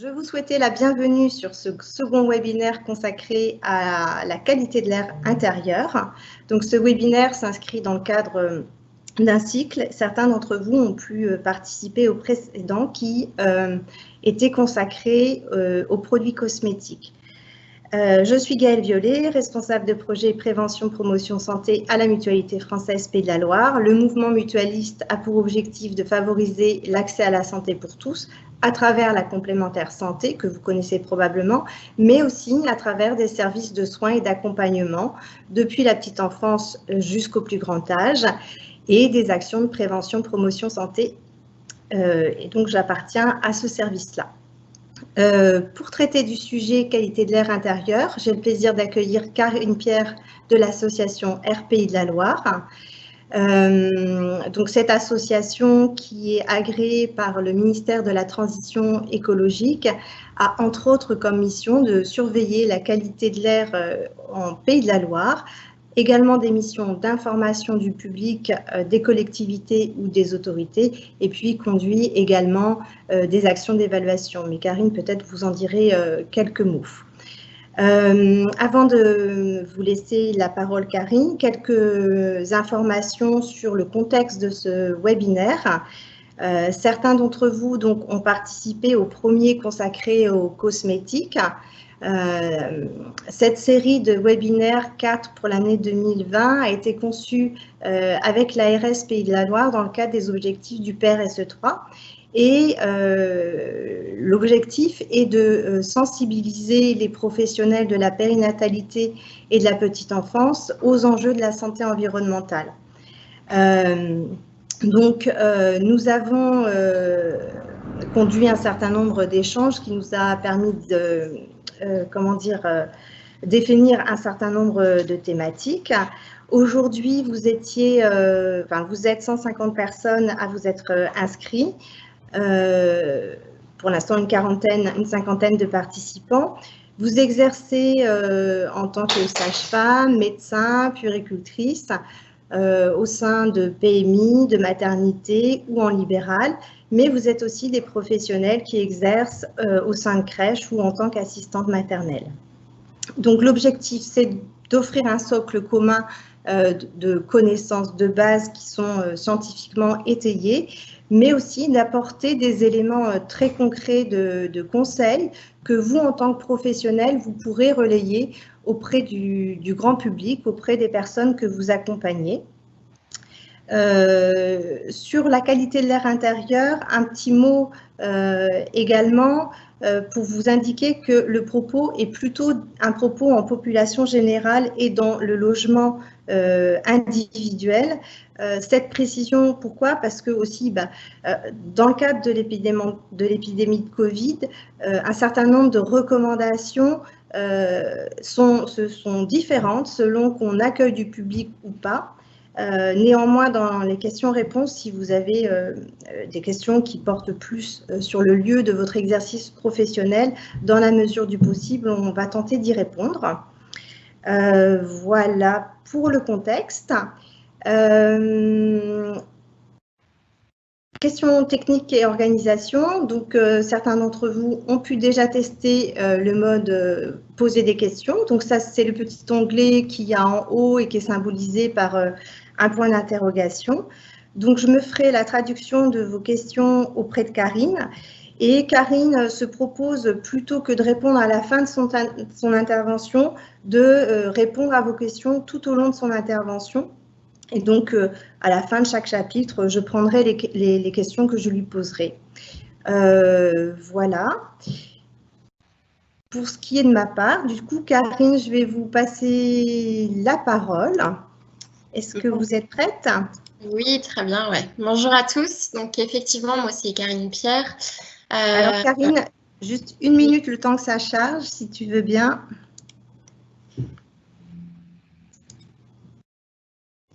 Je vous souhaitais la bienvenue sur ce second webinaire consacré à la qualité de l'air intérieur. Donc, ce webinaire s'inscrit dans le cadre d'un cycle. Certains d'entre vous ont pu participer au précédent qui était consacré aux produits cosmétiques. Je suis Gaëlle Violet, responsable de projet prévention promotion santé à la Mutualité française Pays de la Loire. Le mouvement mutualiste a pour objectif de favoriser l'accès à la santé pour tous à travers la complémentaire santé, que vous connaissez probablement, mais aussi à travers des services de soins et d'accompagnement, depuis la petite enfance jusqu'au plus grand âge, et des actions de prévention, promotion, santé. Et donc, j'appartiens à ce service-là. Pour traiter du sujet qualité de l'air intérieur, j'ai le plaisir d'accueillir Karine Pierre de l'association Air Pays de la Loire. Donc cette association qui est agréée par le ministère de la Transition écologique a entre autres comme mission de surveiller la qualité de l'air en Pays de la Loire, également des missions d'information du public, des collectivités ou des autorités, et puis conduit également des actions d'évaluation. Mais Karine, peut-être vous en direz quelques mots. Avant de vous laisser la parole, Karine, quelques informations sur le contexte de ce webinaire. Certains d'entre vous donc, ont participé au premier consacré aux cosmétiques. Cette série de webinaires 4 pour l'année 2020 a été conçue avec l'ARS Pays de la Loire dans le cadre des objectifs du PRSE3. Et l'objectif est de sensibiliser les professionnels de la périnatalité et de la petite enfance aux enjeux de la santé environnementale. Donc, nous avons conduit un certain nombre d'échanges qui nous a permis de, définir un certain nombre de thématiques. Aujourd'hui, vous êtes 150 personnes à vous être inscrits. Pour l'instant une cinquantaine de participants. Vous exercez en tant que sage-femme, médecin, puéricultrice au sein de PMI, de maternité ou en libéral, mais vous êtes aussi des professionnels qui exercent au sein de crèches ou en tant qu'assistante maternelle. Donc l'objectif, c'est d'offrir un socle commun de connaissances de base qui sont scientifiquement étayées, mais aussi d'apporter des éléments très concrets de conseils que vous, en tant que professionnel, vous pourrez relayer auprès du grand public, auprès des personnes que vous accompagnez. Sur la qualité de l'air intérieur, un petit mot également pour vous indiquer que le propos est plutôt un propos en population générale et dans le logement individuel. Cette précision, pourquoi? Parce que aussi, dans le cadre de l'épidémie de Covid, un certain nombre de recommandations sont différentes selon qu'on accueille du public ou pas. Néanmoins, dans les questions-réponses, si vous avez des questions qui portent plus sur le lieu de votre exercice professionnel, dans la mesure du possible, on va tenter d'y répondre. Voilà pour le contexte. Questions techniques et organisation. Donc, certains d'entre vous ont pu déjà tester le mode poser des questions. Donc, ça, c'est le petit onglet qu'il y a en haut et qui est symbolisé par un point d'interrogation. Donc, je me ferai la traduction de vos questions auprès de Karine. Et Karine se propose, plutôt que de répondre à la fin de son intervention, de répondre à vos questions tout au long de son intervention. Et donc, à la fin de chaque chapitre, je prendrai les questions que je lui poserai. Voilà. Pour ce qui est de ma part, du coup, Karine, je vais vous passer la parole. Est-ce que vous êtes prête? Oui, très bien, ouais. Bonjour à tous. Donc, effectivement, moi, c'est Karine Pierre. Alors, Karine, juste une minute, le temps que ça charge, si tu veux bien.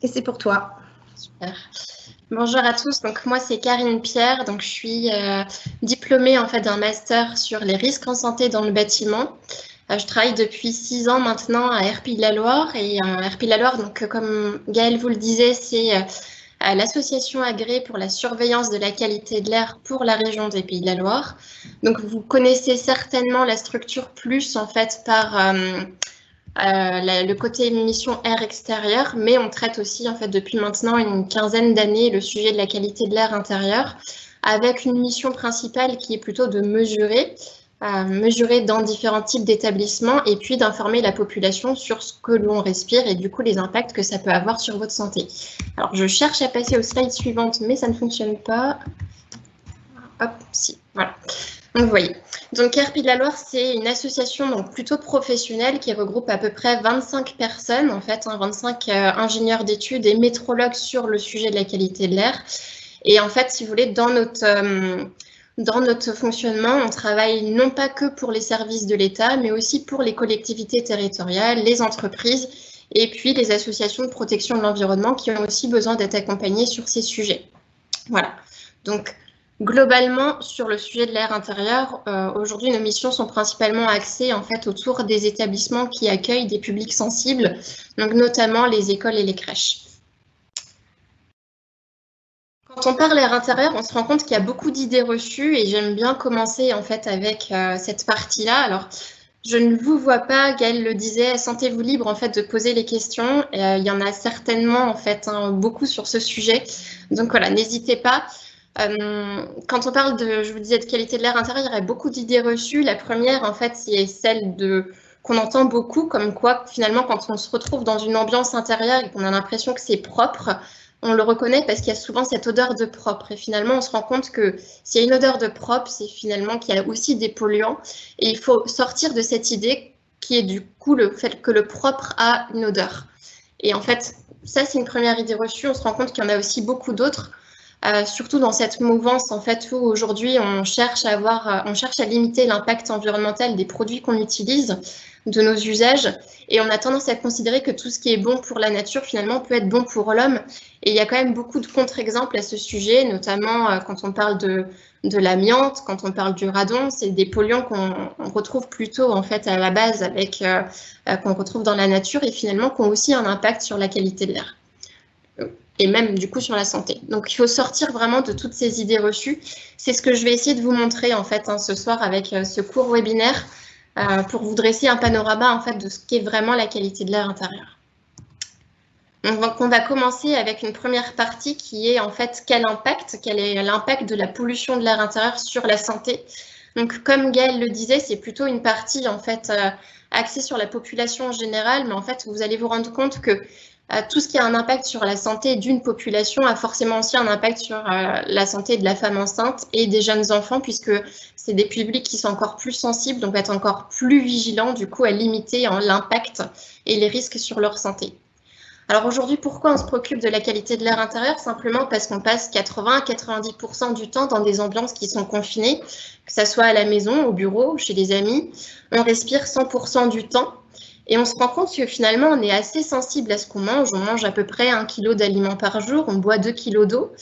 Et c'est pour toi. Super. Bonjour à tous. Donc, moi, c'est Karine Pierre. Donc, je suis diplômée en fait d'un master sur les risques en santé dans le bâtiment. Je travaille depuis 6 ans maintenant à Air Pays de la Loire. Et Air Pays de la Loire, donc, comme Gaëlle vous le disait, c'est l'association agréée pour la surveillance de la qualité de l'air pour la région des Pays de la Loire. Donc, vous connaissez certainement la structure plus, en fait, par le côté émission air extérieur, mais on traite aussi, en fait, depuis maintenant une quinzaine d'années, le sujet de la qualité de l'air intérieur, avec une mission principale qui est plutôt de mesurer dans différents types d'établissements et puis d'informer la population sur ce que l'on respire et du coup les impacts que ça peut avoir sur votre santé. Alors, je cherche à passer aux slides suivantes, mais ça ne fonctionne pas. Hop, si, voilà. Donc, vous voyez. Donc, Air Pays de la Loire, c'est une association donc, plutôt professionnelle qui regroupe à peu près 25 personnes, en fait, 25 ingénieurs d'études et métrologues sur le sujet de la qualité de l'air. Et en fait, si vous voulez, dans notre fonctionnement, on travaille non pas que pour les services de l'État, mais aussi pour les collectivités territoriales, les entreprises et puis les associations de protection de l'environnement qui ont aussi besoin d'être accompagnées sur ces sujets. Voilà. Donc, globalement, sur le sujet de l'air intérieur, aujourd'hui, nos missions sont principalement axées en fait, autour des établissements qui accueillent des publics sensibles, donc notamment les écoles et les crèches. Quand on parle air intérieur, on se rend compte qu'il y a beaucoup d'idées reçues et j'aime bien commencer en fait avec cette partie-là. Alors, je ne vous vois pas, Gaëlle le disait, sentez-vous libre en fait de poser les questions. Il y en a certainement en fait beaucoup sur ce sujet. Donc voilà, n'hésitez pas. Quand on parle je vous disais, de qualité de l'air intérieur, il y a beaucoup d'idées reçues. La première, en fait, c'est celle qu'on entend beaucoup, comme quoi, finalement, quand on se retrouve dans une ambiance intérieure et qu'on a l'impression que c'est propre, on le reconnaît parce qu'il y a souvent cette odeur de propre. Et finalement, on se rend compte que s'il y a une odeur de propre, c'est finalement qu'il y a aussi des polluants. Et il faut sortir de cette idée qui est du coup le fait que le propre a une odeur. Et en fait, ça, c'est une première idée reçue. On se rend compte qu'il y en a aussi beaucoup d'autres. Surtout dans cette mouvance en fait où aujourd'hui on cherche à limiter l'impact environnemental des produits qu'on utilise, de nos usages, et on a tendance à considérer que tout ce qui est bon pour la nature finalement peut être bon pour l'homme. Et il y a quand même beaucoup de contre-exemples à ce sujet, notamment quand on parle de l'amiante, quand on parle du radon, c'est des polluants qu'on retrouve plutôt en fait à la base qu'on retrouve dans la nature et finalement qui ont aussi un impact sur la qualité de l'air. Et même du coup sur la santé. Donc il faut sortir vraiment de toutes ces idées reçues. C'est ce que je vais essayer de vous montrer en fait ce soir avec ce court webinaire pour vous dresser un panorama en fait de ce qu'est vraiment la qualité de l'air intérieur. Donc on va commencer avec une première partie qui est en fait quel est l'impact de la pollution de l'air intérieur sur la santé. Donc comme Gaëlle le disait, c'est plutôt une partie en fait axée sur la population en général, mais en fait vous allez vous rendre compte que tout ce qui a un impact sur la santé d'une population a forcément aussi un impact sur la santé de la femme enceinte et des jeunes enfants, puisque c'est des publics qui sont encore plus sensibles, donc être encore plus vigilants, du coup, à limiter l'impact et les risques sur leur santé. Alors aujourd'hui, pourquoi on se préoccupe de la qualité de l'air intérieur? Simplement parce qu'on passe 80 à 90% du temps dans des ambiances qui sont confinées, que ce soit à la maison, au bureau, chez des amis. On respire 100% du temps. Et on se rend compte que finalement, on est assez sensible à ce qu'on mange. On mange à peu près 1 kg d'aliments par jour, on boit 2 kg d'eau.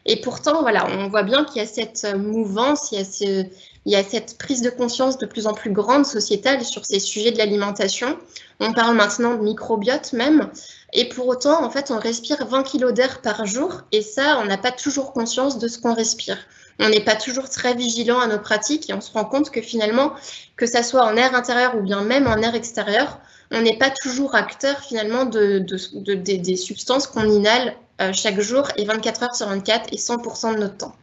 Et pourtant, voilà, on voit bien qu'il y a cette mouvance, il y a cette prise de conscience de plus en plus grande sociétale sur ces sujets de l'alimentation. On parle maintenant de microbiote même. Et pour autant, en fait, on respire 20 kg d'air par jour. Et ça, on n'a pas toujours conscience de ce qu'on respire. On n'est pas toujours très vigilant à nos pratiques et on se rend compte que finalement, que ça soit en air intérieur ou bien même en air extérieur, on n'est pas toujours acteur finalement des substances qu'on inhale chaque jour et 24 heures sur 24 et 100% de notre temps.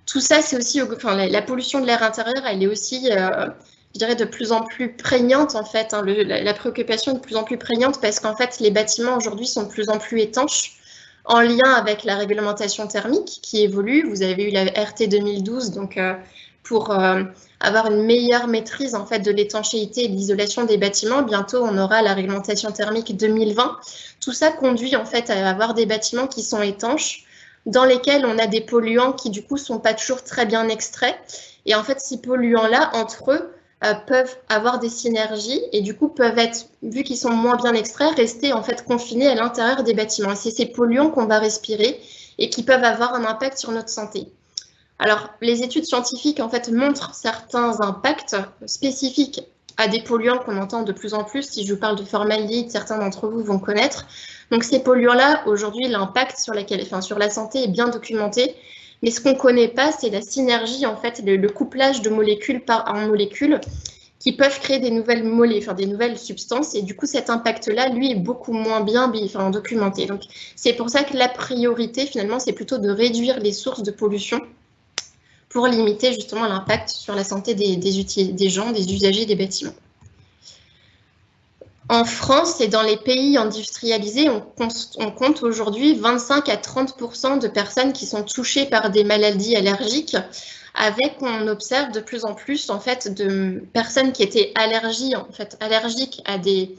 Tout ça, c'est aussi, enfin, la pollution de l'air intérieur, elle est aussi, je dirais, de plus en plus prégnante en fait. La préoccupation est de plus en plus prégnante parce qu'en fait, les bâtiments aujourd'hui sont de plus en plus étanches en lien avec la réglementation thermique qui évolue. Vous avez eu la RT 2012, donc pour avoir une meilleure maîtrise en fait de l'étanchéité et de l'isolation des bâtiments. Bientôt, on aura la réglementation thermique 2020. Tout ça conduit en fait à avoir des bâtiments qui sont étanches, dans lesquels on a des polluants qui du coup sont pas toujours très bien extraits. Et en fait, ces polluants-là, entre eux, peuvent avoir des synergies et du coup peuvent être, vu qu'ils sont moins bien extraits, rester en fait confinés à l'intérieur des bâtiments. Et c'est ces polluants qu'on va respirer et qui peuvent avoir un impact sur notre santé. Alors, les études scientifiques en fait montrent certains impacts spécifiques à des polluants qu'on entend de plus en plus. Si je vous parle de formaldéhyde, certains d'entre vous vont connaître. Donc ces polluants-là, aujourd'hui, l'impact sur la santé est bien documenté. Mais ce qu'on ne connaît pas, c'est la synergie, en fait, le couplage de molécules en molécules qui peuvent créer des nouvelles des nouvelles substances. Et du coup, cet impact-là, lui, est beaucoup moins bien documenté. Donc, c'est pour ça que la priorité, finalement, c'est plutôt de réduire les sources de pollution pour limiter justement l'impact sur la santé des gens, des usagers des bâtiments. En France et dans les pays industrialisés, on compte aujourd'hui 25 à 30% de personnes qui sont touchées par des maladies allergiques, on observe de plus en plus en fait de personnes qui étaient allergiques à des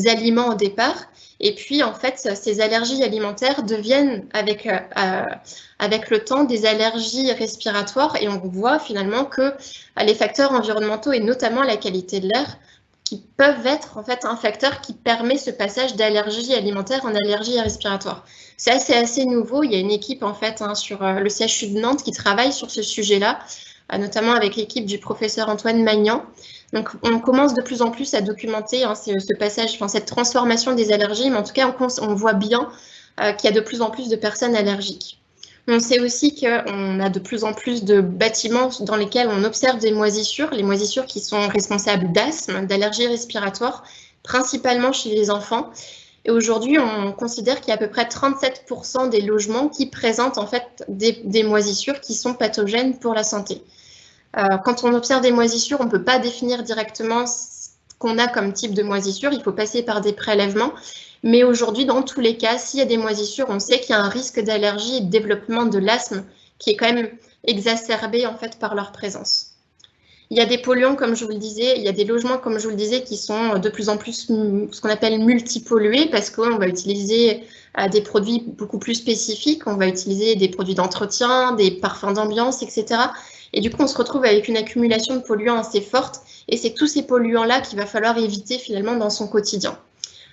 aliments au départ, et puis en fait ces allergies alimentaires deviennent avec le temps des allergies respiratoires, et on voit finalement que les facteurs environnementaux et notamment la qualité de l'air qui peuvent être en fait un facteur qui permet ce passage d'allergie alimentaire en allergie respiratoire. C'est assez nouveau. Il y a une équipe en fait sur le CHU de Nantes qui travaille sur ce sujet-là, notamment avec l'équipe du professeur Antoine Magnan. Donc on commence de plus en plus à documenter ce passage, cette transformation des allergies, mais en tout cas on voit bien qu'il y a de plus en plus de personnes allergiques. On sait aussi qu'on a de plus en plus de bâtiments dans lesquels on observe des moisissures, les moisissures qui sont responsables d'asthme, d'allergies respiratoires, principalement chez les enfants. Et aujourd'hui, on considère qu'il y a à peu près 37% des logements qui présentent en fait des moisissures qui sont pathogènes pour la santé. Quand on observe des moisissures, on ne peut pas définir directement ce qu'on a comme type de moisissure, il faut passer par des prélèvements. Mais aujourd'hui, dans tous les cas, s'il y a des moisissures, on sait qu'il y a un risque d'allergie et de développement de l'asthme qui est quand même exacerbé en fait par leur présence. Il y a des polluants, comme je vous le disais, il y a des logements, comme je vous le disais, qui sont de plus en plus ce qu'on appelle multipollués, parce qu'on va utiliser des produits beaucoup plus spécifiques, on va utiliser des produits d'entretien, des parfums d'ambiance, etc. Et du coup, on se retrouve avec une accumulation de polluants assez forte, et c'est tous ces polluants-là qu'il va falloir éviter finalement dans son quotidien.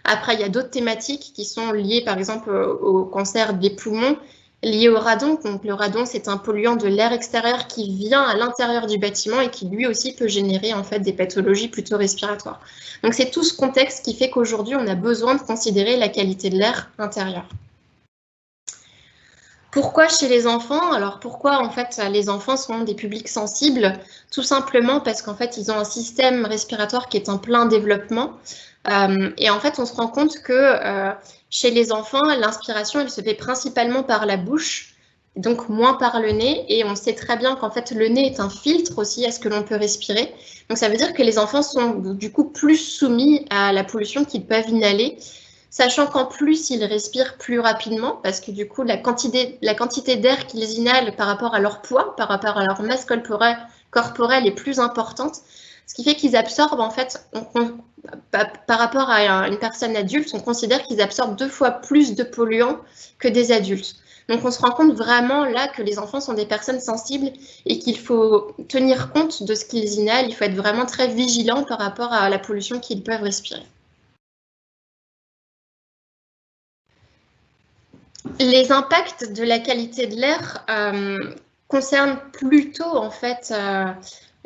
Après, il y a d'autres thématiques qui sont liées, par exemple, au cancer des poumons, liées au radon. Donc, le radon, c'est un polluant de l'air extérieur qui vient à l'intérieur du bâtiment et qui, lui aussi, peut générer en fait des pathologies plutôt respiratoires. Donc, c'est tout ce contexte qui fait qu'aujourd'hui, on a besoin de considérer la qualité de l'air intérieur. Pourquoi chez les enfants? Alors, pourquoi, en fait, les enfants sont des publics sensibles? Tout simplement parce qu'en fait, ils ont un système respiratoire qui est en plein développement. Et en fait, on se rend compte que chez les enfants, l'inspiration, elle se fait principalement par la bouche, donc moins par le nez. Et on sait très bien qu'en fait, le nez est un filtre aussi à ce que l'on peut respirer. Donc, ça veut dire que les enfants sont du coup plus soumis à la pollution qu'ils peuvent inhaler, sachant qu'en plus, ils respirent plus rapidement parce que du coup, la quantité d'air qu'ils inhalent par rapport à leur poids, par rapport à leur masse corporelle est plus importante. Ce qui fait qu'ils absorbent, en fait, par rapport à une personne adulte, on considère qu'ils absorbent 2 fois plus de polluants que des adultes. Donc, on se rend compte vraiment là que les enfants sont des personnes sensibles et qu'il faut tenir compte de ce qu'ils inhalent. Il faut être vraiment très vigilant par rapport à la pollution qu'ils peuvent respirer. Les impacts de la qualité de l'air concernent plutôt, en fait,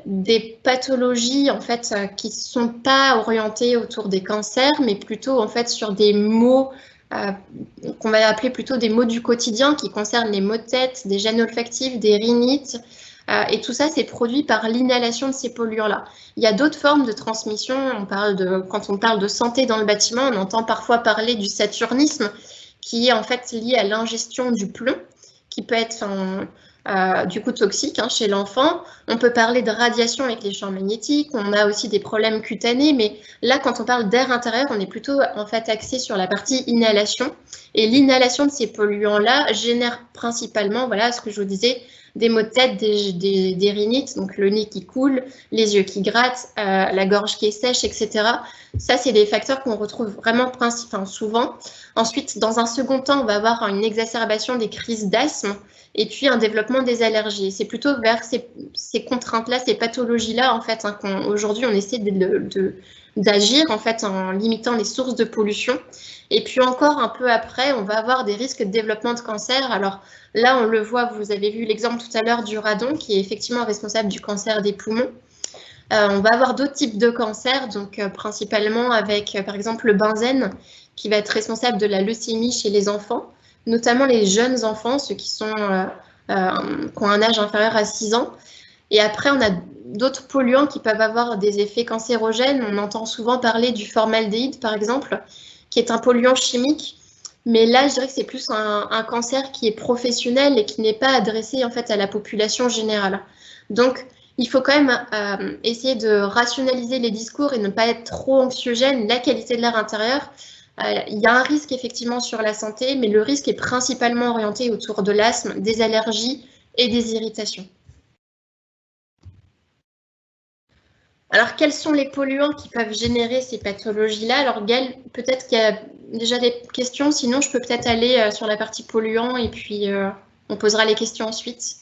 des pathologies en fait qui ne sont pas orientées autour des cancers, mais plutôt en fait sur des maux qu'on va appeler plutôt des maux du quotidien qui concernent les maux de tête, des gènes olfactifs, des rhinites, et tout ça c'est produit par l'inhalation de ces polluants-là. Il y a d'autres formes de transmission. Quand on parle de santé dans le bâtiment, on entend parfois parler du saturnisme, qui est en fait lié à l'ingestion du plomb, qui peut être du coup toxique chez l'enfant. On peut parler de radiation avec les champs magnétiques, on a aussi des problèmes cutanés, mais là quand on parle d'air intérieur, on est plutôt en fait axé sur la partie inhalation, et l'inhalation de ces polluants-là génère principalement, voilà ce que je vous disais, des maux de tête, des rhinites, donc le nez qui coule, les yeux qui grattent, la gorge qui est sèche, etc. Ça, c'est des facteurs qu'on retrouve vraiment souvent. Ensuite, dans un second temps, on va avoir une exacerbation des crises d'asthme et puis un développement des allergies. C'est plutôt vers ces contraintes-là, ces pathologies-là, en fait, qu'aujourd'hui, on essaie d'agir en fait en limitant les sources de pollution. Et puis encore un peu après, on va avoir des risques de développement de cancer. Alors là, on le voit, vous avez vu l'exemple tout à l'heure du radon qui est effectivement responsable du cancer des poumons. On va avoir d'autres types de cancers, donc principalement avec, par exemple, le benzène, qui va être responsable de la leucémie chez les enfants, notamment les jeunes enfants, ceux qui ont un âge inférieur à 6 ans. Et après, on a d'autres polluants qui peuvent avoir des effets cancérogènes. On entend souvent parler du formaldéhyde, par exemple, qui est un polluant chimique. Mais là, je dirais que c'est plus un cancer qui est professionnel et qui n'est pas adressé en fait à la population générale. Donc, il faut quand même essayer de rationaliser les discours et ne pas être trop anxiogène. La qualité de l'air intérieur, il y a un risque effectivement sur la santé, mais le risque est principalement orienté autour de l'asthme, des allergies et des irritations. Alors, quels sont les polluants qui peuvent générer ces pathologies-là? Alors, Gaëlle, peut-être qu'il y a déjà des questions, sinon je peux peut-être aller sur la partie polluants et puis on posera les questions ensuite.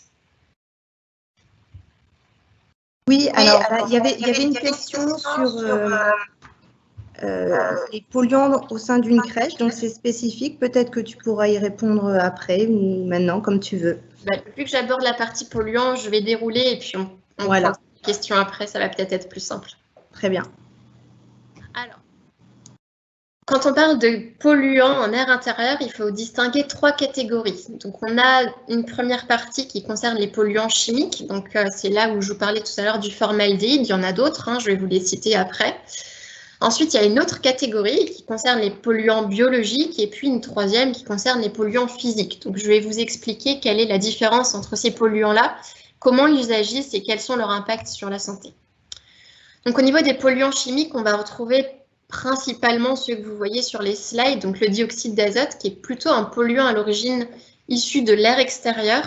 Oui, alors il y avait une question sur les polluants au sein d'une crèche, donc c'est spécifique. Peut-être que tu pourras y répondre après ou maintenant, comme tu veux. Vu que j'aborde la partie polluants, je vais dérouler et puis on voilà. prend les questions après, ça va peut-être être plus simple. Très bien. Alors, quand on parle de polluants en air intérieur, il faut distinguer 3 catégories. Donc, on a une première partie qui concerne les polluants chimiques. Donc, c'est là où je vous parlais tout à l'heure du formaldéhyde. Il y en a d'autres, je vais vous les citer après. Ensuite, il y a une autre catégorie qui concerne les polluants biologiques et puis une troisième qui concerne les polluants physiques. Donc, je vais vous expliquer quelle est la différence entre ces polluants-là, comment ils agissent et quels sont leurs impacts sur la santé. Donc, au niveau des polluants chimiques, on va retrouver principalement ceux que vous voyez sur les slides, donc le dioxyde d'azote, qui est plutôt un polluant à l'origine issu de l'air extérieur,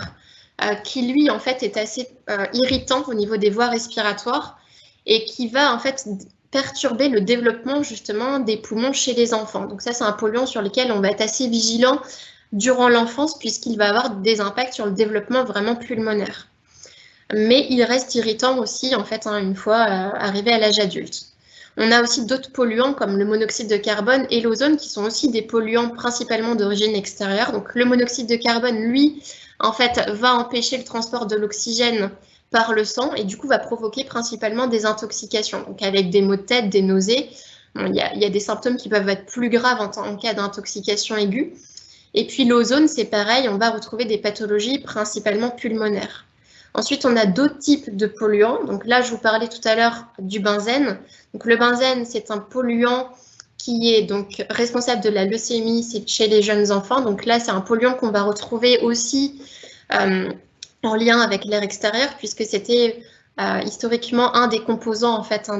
qui lui, en fait, est assez irritant au niveau des voies respiratoires et qui va, en fait, perturber le développement, justement, des poumons chez les enfants. Donc ça, c'est un polluant sur lequel on va être assez vigilant durant l'enfance, puisqu'il va avoir des impacts sur le développement vraiment pulmonaire. Mais il reste irritant aussi, en fait, une fois arrivé à l'âge adulte. On a aussi d'autres polluants comme le monoxyde de carbone et l'ozone qui sont aussi des polluants principalement d'origine extérieure. Donc le monoxyde de carbone, lui, en fait, va empêcher le transport de l'oxygène par le sang et du coup va provoquer principalement des intoxications. Donc avec des maux de tête, des nausées, il y a des symptômes qui peuvent être plus graves en cas d'intoxication aiguë. Et puis l'ozone, c'est pareil, on va retrouver des pathologies principalement pulmonaires. Ensuite, on a d'autres types de polluants. Donc là, je vous parlais tout à l'heure du benzène. Donc le benzène, c'est un polluant qui est donc responsable de la leucémie chez les jeunes enfants. Donc là, c'est un polluant qu'on va retrouver aussi en lien avec l'air extérieur, puisque c'était historiquement un des composants, en fait,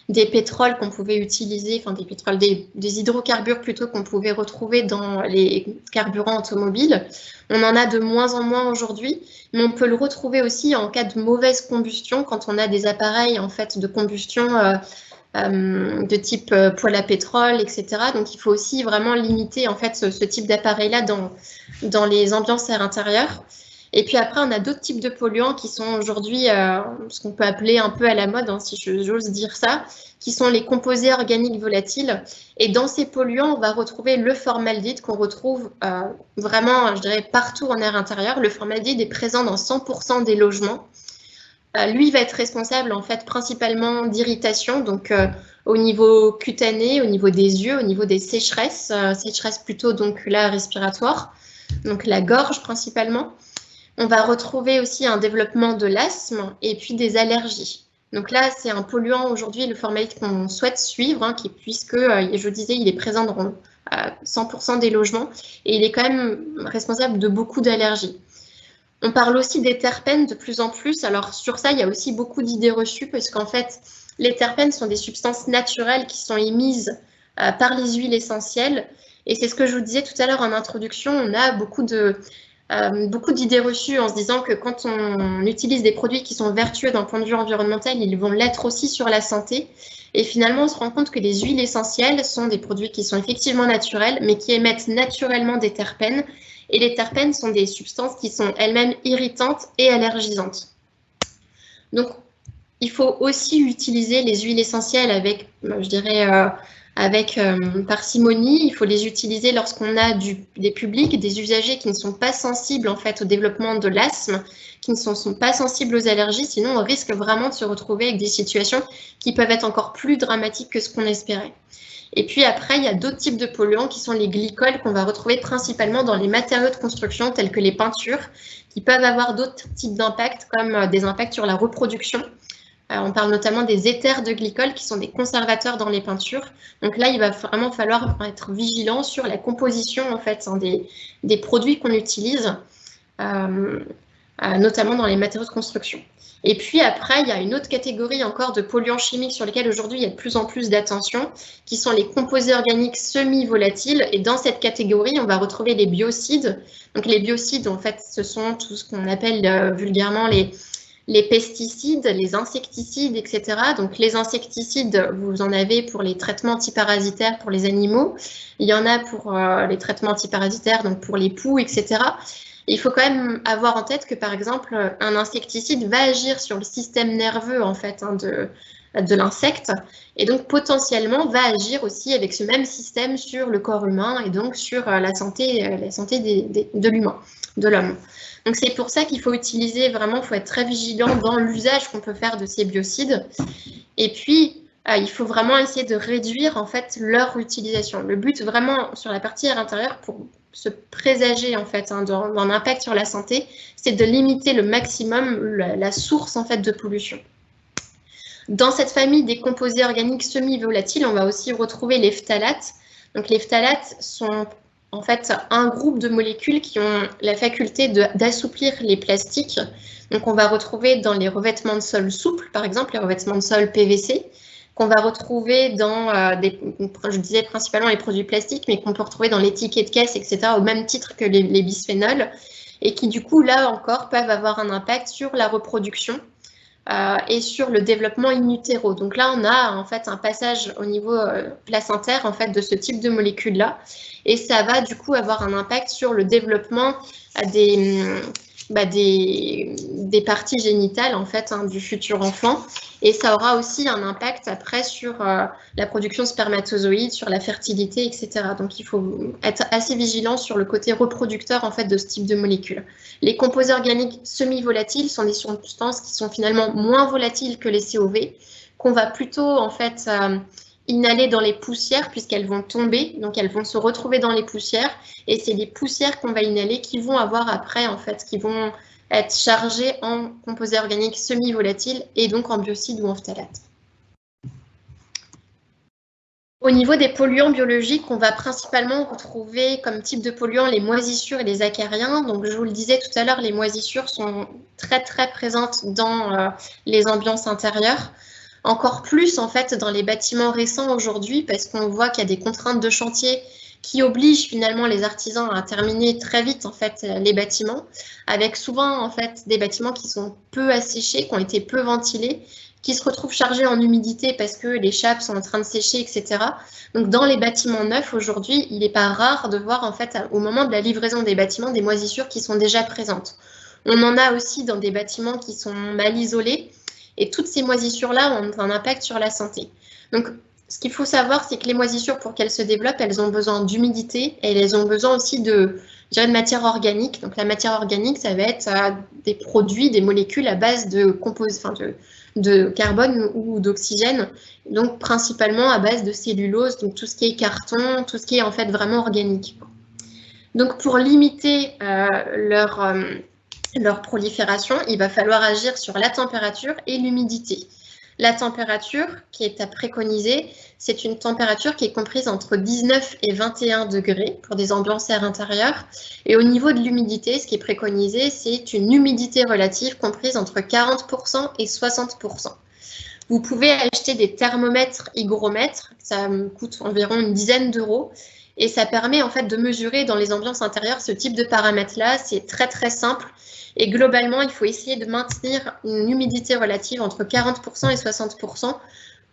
des pétroles qu'on pouvait utiliser, enfin des hydrocarbures plutôt qu'on pouvait retrouver dans les carburants automobiles. On en a de moins en moins aujourd'hui, mais on peut le retrouver aussi en cas de mauvaise combustion, quand on a des appareils, en fait, de combustion de type poêle à pétrole, etc. Donc, il faut aussi vraiment limiter, en fait, ce type d'appareil-là dans les ambiances air intérieur. Et puis après, on a d'autres types de polluants qui sont aujourd'hui ce qu'on peut appeler un peu à la mode, si j'ose dire ça, qui sont les composés organiques volatiles. Et dans ces polluants, on va retrouver le formaldéhyde qu'on retrouve vraiment, je dirais, partout en air intérieur. Le formaldéhyde est présent dans 100% des logements. Lui va être responsable, en fait, principalement d'irritation, donc au niveau cutané, au niveau des yeux, au niveau des sécheresses, sécheresses plutôt donc là respiratoire, donc la gorge principalement. On va retrouver aussi un développement de l'asthme et puis des allergies. Donc là, c'est un polluant aujourd'hui, le formaldéhyde qu'on souhaite suivre, puisque, je disais, il est présent dans 100% des logements et il est quand même responsable de beaucoup d'allergies. On parle aussi des terpènes de plus en plus. Alors sur ça, il y a aussi beaucoup d'idées reçues parce qu'en fait, les terpènes sont des substances naturelles qui sont émises par les huiles essentielles. Et c'est ce que je vous disais tout à l'heure en introduction, on a beaucoup d'idées reçues en se disant que quand on utilise des produits qui sont vertueux d'un point de vue environnemental, ils vont l'être aussi sur la santé. Et finalement, on se rend compte que les huiles essentielles sont des produits qui sont effectivement naturels, mais qui émettent naturellement des terpènes. Et les terpènes sont des substances qui sont elles-mêmes irritantes et allergisantes. Donc, il faut aussi utiliser les huiles essentielles avec, je dirais, avec parcimonie. Il faut les utiliser lorsqu'on a des publics, des usagers qui ne sont pas sensibles en fait au développement de l'asthme, qui ne sont pas sensibles aux allergies, sinon on risque vraiment de se retrouver avec des situations qui peuvent être encore plus dramatiques que ce qu'on espérait. Et puis après, il y a d'autres types de polluants qui sont les glycols qu'on va retrouver principalement dans les matériaux de construction tels que les peintures, qui peuvent avoir d'autres types d'impacts comme des impacts sur la reproduction. On parle notamment des éthers de glycol qui sont des conservateurs dans les peintures. Donc là, il va vraiment falloir être vigilant sur la composition en fait, des produits qu'on utilise, notamment dans les matériaux de construction. Et puis après, il y a une autre catégorie encore de polluants chimiques sur lesquels aujourd'hui il y a de plus en plus d'attention, qui sont les composés organiques semi-volatiles. Et dans cette catégorie, on va retrouver les biocides. Donc les biocides, en fait, ce sont tout ce qu'on appelle vulgairement les pesticides, les insecticides, etc. Donc les insecticides, vous en avez pour les traitements antiparasitaires pour les animaux. Il y en a pour les traitements antiparasitaires, donc pour les poux, etc. Il faut quand même avoir en tête que, par exemple, un insecticide va agir sur le système nerveux en fait, de l'insecte et donc potentiellement va agir aussi avec ce même système sur le corps humain et donc sur la santé de l'humain, de l'homme. Donc c'est pour ça qu'il faut utiliser vraiment, il faut être très vigilant dans l'usage qu'on peut faire de ces biocides. Et puis, il faut vraiment essayer de réduire en fait leur utilisation. Le but vraiment sur la partie air intérieur pour se présager en fait d'un impact sur la santé, c'est de limiter le maximum la source en fait de pollution. Dans cette famille des composés organiques semi-volatiles, on va aussi retrouver les phtalates. Donc les phtalates sont en fait un groupe de molécules qui ont la faculté d'assouplir les plastiques. Donc on va retrouver dans les revêtements de sol souples, par exemple les revêtements de sol PVC, qu'on va retrouver dans je disais principalement les produits plastiques, mais qu'on peut retrouver dans les tickets de caisse, etc., au même titre que les bisphénols, et qui du coup, là encore, peuvent avoir un impact sur la reproduction et sur le développement in utero. Donc là, on a en fait un passage au niveau placentaire en fait, de ce type de molécules-là, et ça va du coup avoir un impact sur le développement des parties génitales en fait du futur enfant, et ça aura aussi un impact après sur la production spermatozoïde, sur la fertilité, etc. Donc il faut être assez vigilant sur le côté reproducteur en fait de ce type de molécules. Les composés organiques semi-volatiles sont des substances qui sont finalement moins volatiles que les COV, qu'on va plutôt en fait inhaler dans les poussières puisqu'elles vont tomber, donc elles vont se retrouver dans les poussières, et c'est les poussières qu'on va inhaler qui vont avoir après en fait, qui vont être chargées en composés organiques semi-volatiles et donc en biocides ou en phtalates. Au niveau des polluants biologiques, on va principalement retrouver comme type de polluants les moisissures et les acariens. Donc je vous le disais tout à l'heure, les moisissures sont très très présentes dans les ambiances intérieures. Encore plus en fait dans les bâtiments récents aujourd'hui parce qu'on voit qu'il y a des contraintes de chantier qui obligent finalement les artisans à terminer très vite en fait les bâtiments, avec souvent en fait des bâtiments qui sont peu asséchés, qui ont été peu ventilés, qui se retrouvent chargés en humidité parce que les chapes sont en train de sécher, etc. Donc dans les bâtiments neufs aujourd'hui, il n'est pas rare de voir en fait au moment de la livraison des bâtiments des moisissures qui sont déjà présentes. On en a aussi dans des bâtiments qui sont mal isolés. Et toutes ces moisissures-là ont un impact sur la santé. Donc, ce qu'il faut savoir, c'est que les moisissures, pour qu'elles se développent, elles ont besoin d'humidité et elles ont besoin aussi de matière organique. Donc, la matière organique, ça va être des produits, des molécules à base de carbone ou d'oxygène, donc principalement à base de cellulose, donc tout ce qui est carton, tout ce qui est en fait vraiment organique. Donc, pour limiter leur prolifération, il va falloir agir sur la température et l'humidité. La température qui est à préconiser, c'est une température qui est comprise entre 19 et 21 degrés pour des ambiances air intérieures. Et au niveau de l'humidité, ce qui est préconisé, c'est une humidité relative comprise entre 40% et 60%. Vous pouvez acheter des thermomètres hygromètres, ça coûte environ une dizaine d'euros. Et ça permet en fait de mesurer dans les ambiances intérieures ce type de paramètres-là. C'est très très simple. Et globalement, il faut essayer de maintenir une humidité relative entre 40% et 60%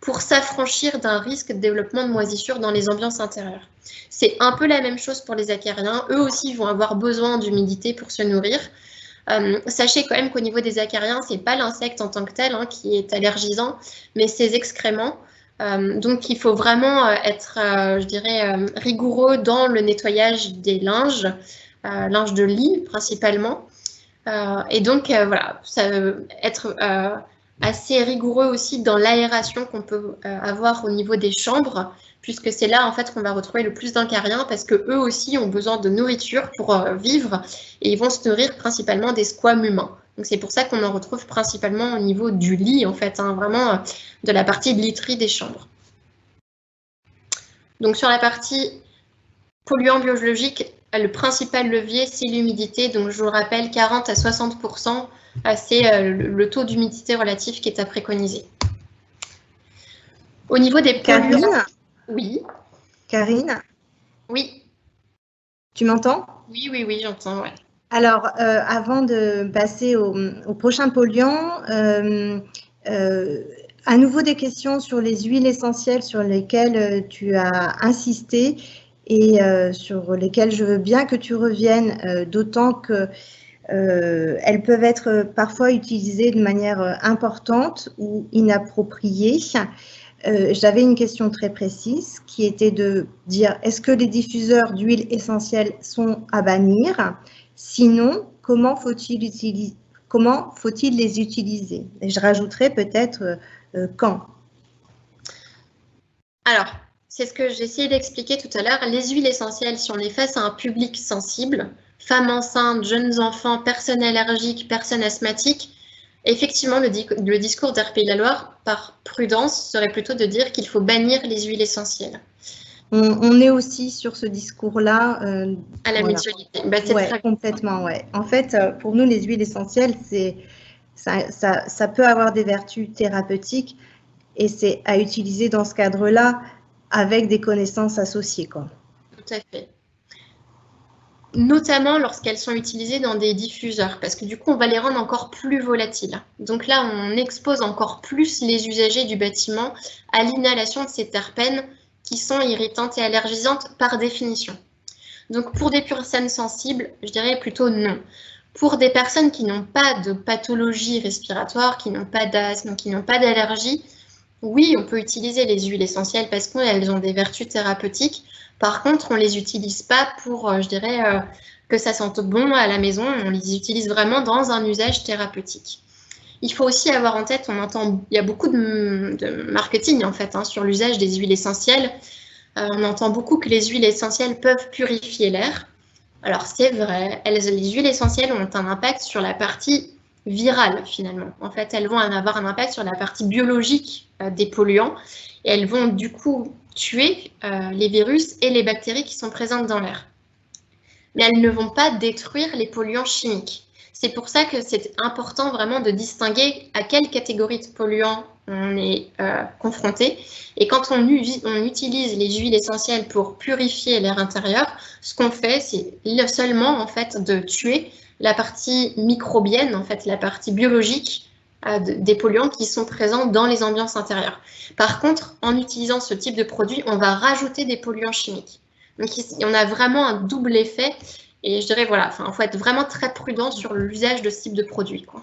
pour s'affranchir d'un risque de développement de moisissures dans les ambiances intérieures. C'est un peu la même chose pour les acariens. Eux aussi vont avoir besoin d'humidité pour se nourrir. Sachez quand même qu'au niveau des acariens, ce n'est pas l'insecte en tant que tel qui est allergisant, mais ses excréments. Donc, il faut vraiment être, je dirais, rigoureux dans le nettoyage des linges, linge de lit principalement. Et donc, voilà, ça être assez rigoureux aussi dans l'aération qu'on peut avoir au niveau des chambres, puisque c'est là en fait qu'on va retrouver le plus d'acariens, parce que eux aussi ont besoin de nourriture pour vivre, et ils vont se nourrir principalement des squames humains. Donc c'est pour ça qu'on en retrouve principalement au niveau du lit, en fait, hein, vraiment de la partie de literie des chambres. Donc sur la partie polluants biologiques, le principal levier, c'est l'humidité. Donc, je vous le rappelle, 40 à 60%, c'est le taux d'humidité relatif qui est à préconiser. Au niveau des polluants... Karine? Oui. Karine? Oui. Tu m'entends? Oui, oui, oui, j'entends, ouais. Alors, avant de passer au prochain polluant, à nouveau des questions sur les huiles essentielles sur lesquelles tu as insisté et sur lesquelles je veux bien que tu reviennes, d'autant que elles peuvent être parfois utilisées de manière importante ou inappropriée. J'avais une question très précise qui était de dire est-ce que les diffuseurs d'huile essentielle sont à bannir? Sinon, comment faut-il les utiliser? Et je rajouterais peut-être quand. Alors, c'est ce que j'ai essayé d'expliquer tout à l'heure. Les huiles essentielles, si on est face à un public sensible, femmes enceintes, jeunes enfants, personnes allergiques, personnes asthmatiques, effectivement, le discours d'RPI-la-Loire, par prudence, serait plutôt de dire qu'il faut bannir les huiles essentielles. On est aussi sur ce discours-là. À la mutualité. Bah, ouais, complètement, ouais. En fait, pour nous, les huiles essentielles, ça peut avoir des vertus thérapeutiques et c'est à utiliser dans ce cadre-là avec des connaissances associées, quoi. Tout à fait. Notamment lorsqu'elles sont utilisées dans des diffuseurs, parce que du coup, on va les rendre encore plus volatiles. Donc là, on expose encore plus les usagers du bâtiment à l'inhalation de ces terpènes qui sont irritantes et allergisantes par définition. Donc pour des personnes sensibles, je dirais plutôt non. Pour des personnes qui n'ont pas de pathologie respiratoire, qui n'ont pas d'asthme, qui n'ont pas d'allergie, oui, on peut utiliser les huiles essentielles parce qu'elles ont des vertus thérapeutiques. Par contre, on ne les utilise pas pour, je dirais, que ça sente bon à la maison. On les utilise vraiment dans un usage thérapeutique. Il faut aussi avoir en tête, il y a beaucoup de marketing en fait sur l'usage des huiles essentielles. On entend beaucoup que les huiles essentielles peuvent purifier l'air. Alors c'est vrai, les huiles essentielles ont un impact sur la partie virale finalement. En fait, elles vont avoir un impact sur la partie biologique des polluants et elles vont du coup tuer les virus et les bactéries qui sont présentes dans l'air. Mais elles ne vont pas détruire les polluants chimiques. C'est pour ça que c'est important vraiment de distinguer à quelle catégorie de polluants on est confronté. Et quand on utilise les huiles essentielles pour purifier l'air intérieur, ce qu'on fait, c'est seulement en fait de tuer la partie microbienne, en fait la partie biologique des polluants qui sont présents dans les ambiances intérieures. Par contre, en utilisant ce type de produit, on va rajouter des polluants chimiques. Donc, on a vraiment un double effet. Et je dirais, voilà, il faut être vraiment très prudent sur l'usage de ce type de produit, quoi.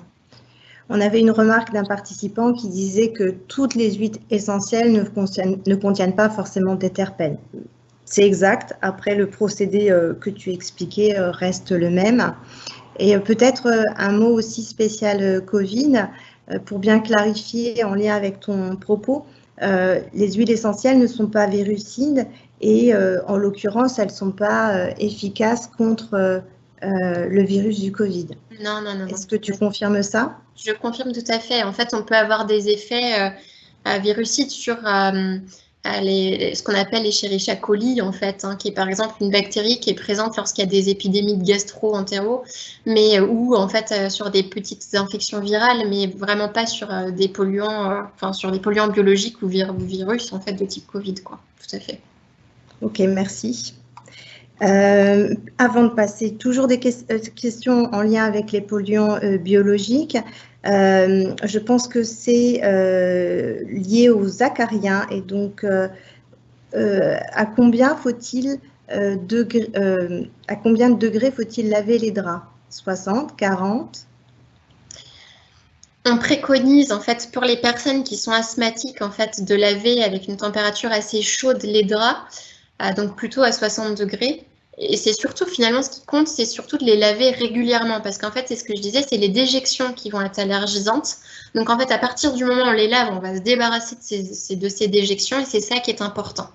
On avait une remarque d'un participant qui disait que toutes les huiles essentielles ne contiennent pas forcément des terpènes. C'est exact. Après, le procédé que tu expliquais reste le même. Et peut-être un mot aussi spécial Covid, pour bien clarifier en lien avec ton propos. Les huiles essentielles ne sont pas virucides et en l'occurrence, elles ne sont pas efficaces contre le virus du Covid. Non, non, non. Est-ce que tu confirmes ça? Je confirme tout à fait. En fait, on peut avoir des effets virucides sur ce qu'on appelle l'Escherichia coli, en fait, qui est par exemple une bactérie qui est présente lorsqu'il y a des épidémies de gastro-entéraux, mais ou en fait sur des petites infections virales, mais vraiment pas sur des polluants, sur des polluants biologiques ou virus en fait de type Covid, quoi. Tout à fait. Ok, merci. Avant de passer, toujours des questions en lien avec les polluants biologiques. Je pense que c'est lié aux acariens et donc à combien faut-il à combien de degrés faut-il laver les draps? 60, 40? On préconise en fait pour les personnes qui sont asthmatiques en fait de laver avec une température assez chaude les draps, donc plutôt à 60 degrés. Et c'est surtout finalement ce qui compte, c'est surtout de les laver régulièrement parce qu'en fait c'est ce que je disais, c'est les déjections qui vont être allergisantes. Donc en fait à partir du moment où on les lave, on va se débarrasser de ces déjections et c'est ça qui est important.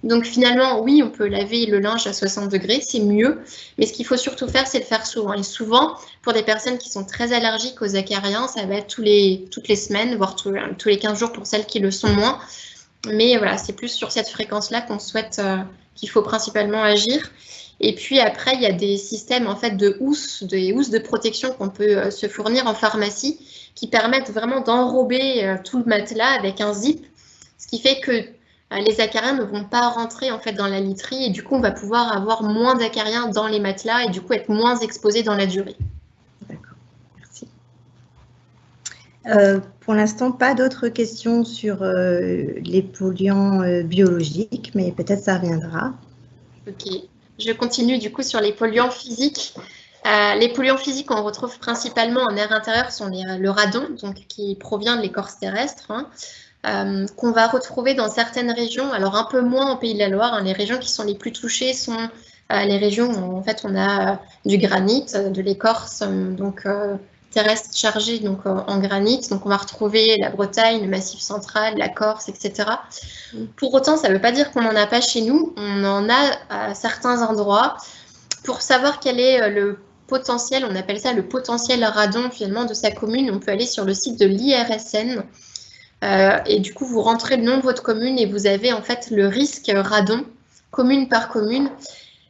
Donc finalement, oui, on peut laver le linge à 60 degrés, c'est mieux, mais ce qu'il faut surtout faire, c'est le faire souvent. Et souvent, pour des personnes qui sont très allergiques aux acariens, ça va être toutes les semaines, voire tous les 15 jours pour celles qui le sont moins. Mais voilà, c'est plus sur cette fréquence-là qu'on souhaite, qu'il faut principalement agir. Et puis après, il y a des systèmes en fait des housses de protection qu'on peut se fournir en pharmacie qui permettent vraiment d'enrober tout le matelas avec un zip, ce qui fait que les acariens ne vont pas rentrer en fait dans la literie et du coup on va pouvoir avoir moins d'acariens dans les matelas et du coup être moins exposé dans la durée. D'accord, merci. Pour l'instant, pas d'autres questions sur les polluants biologiques, mais peut-être ça reviendra. Ok, je continue du coup sur les polluants physiques. Les polluants physiques qu'on retrouve principalement en air intérieur sont le radon, donc qui provient de l'écorce terrestre. Qu'on va retrouver dans certaines régions, alors un peu moins en Pays de la Loire. Les régions qui sont les plus touchées sont les régions où en fait on a du granit, de l'écorce terrestre chargée donc en granit. Donc on va retrouver la Bretagne, le Massif central, la Corse, etc. Pour autant, ça ne veut pas dire qu'on n'en a pas chez nous. On en a à certains endroits. Pour savoir quel est le potentiel, on appelle ça le potentiel radon finalement de sa commune, on peut aller sur le site de l'IRSN. Et du coup, vous rentrez le nom de votre commune et vous avez en fait le risque radon, commune par commune.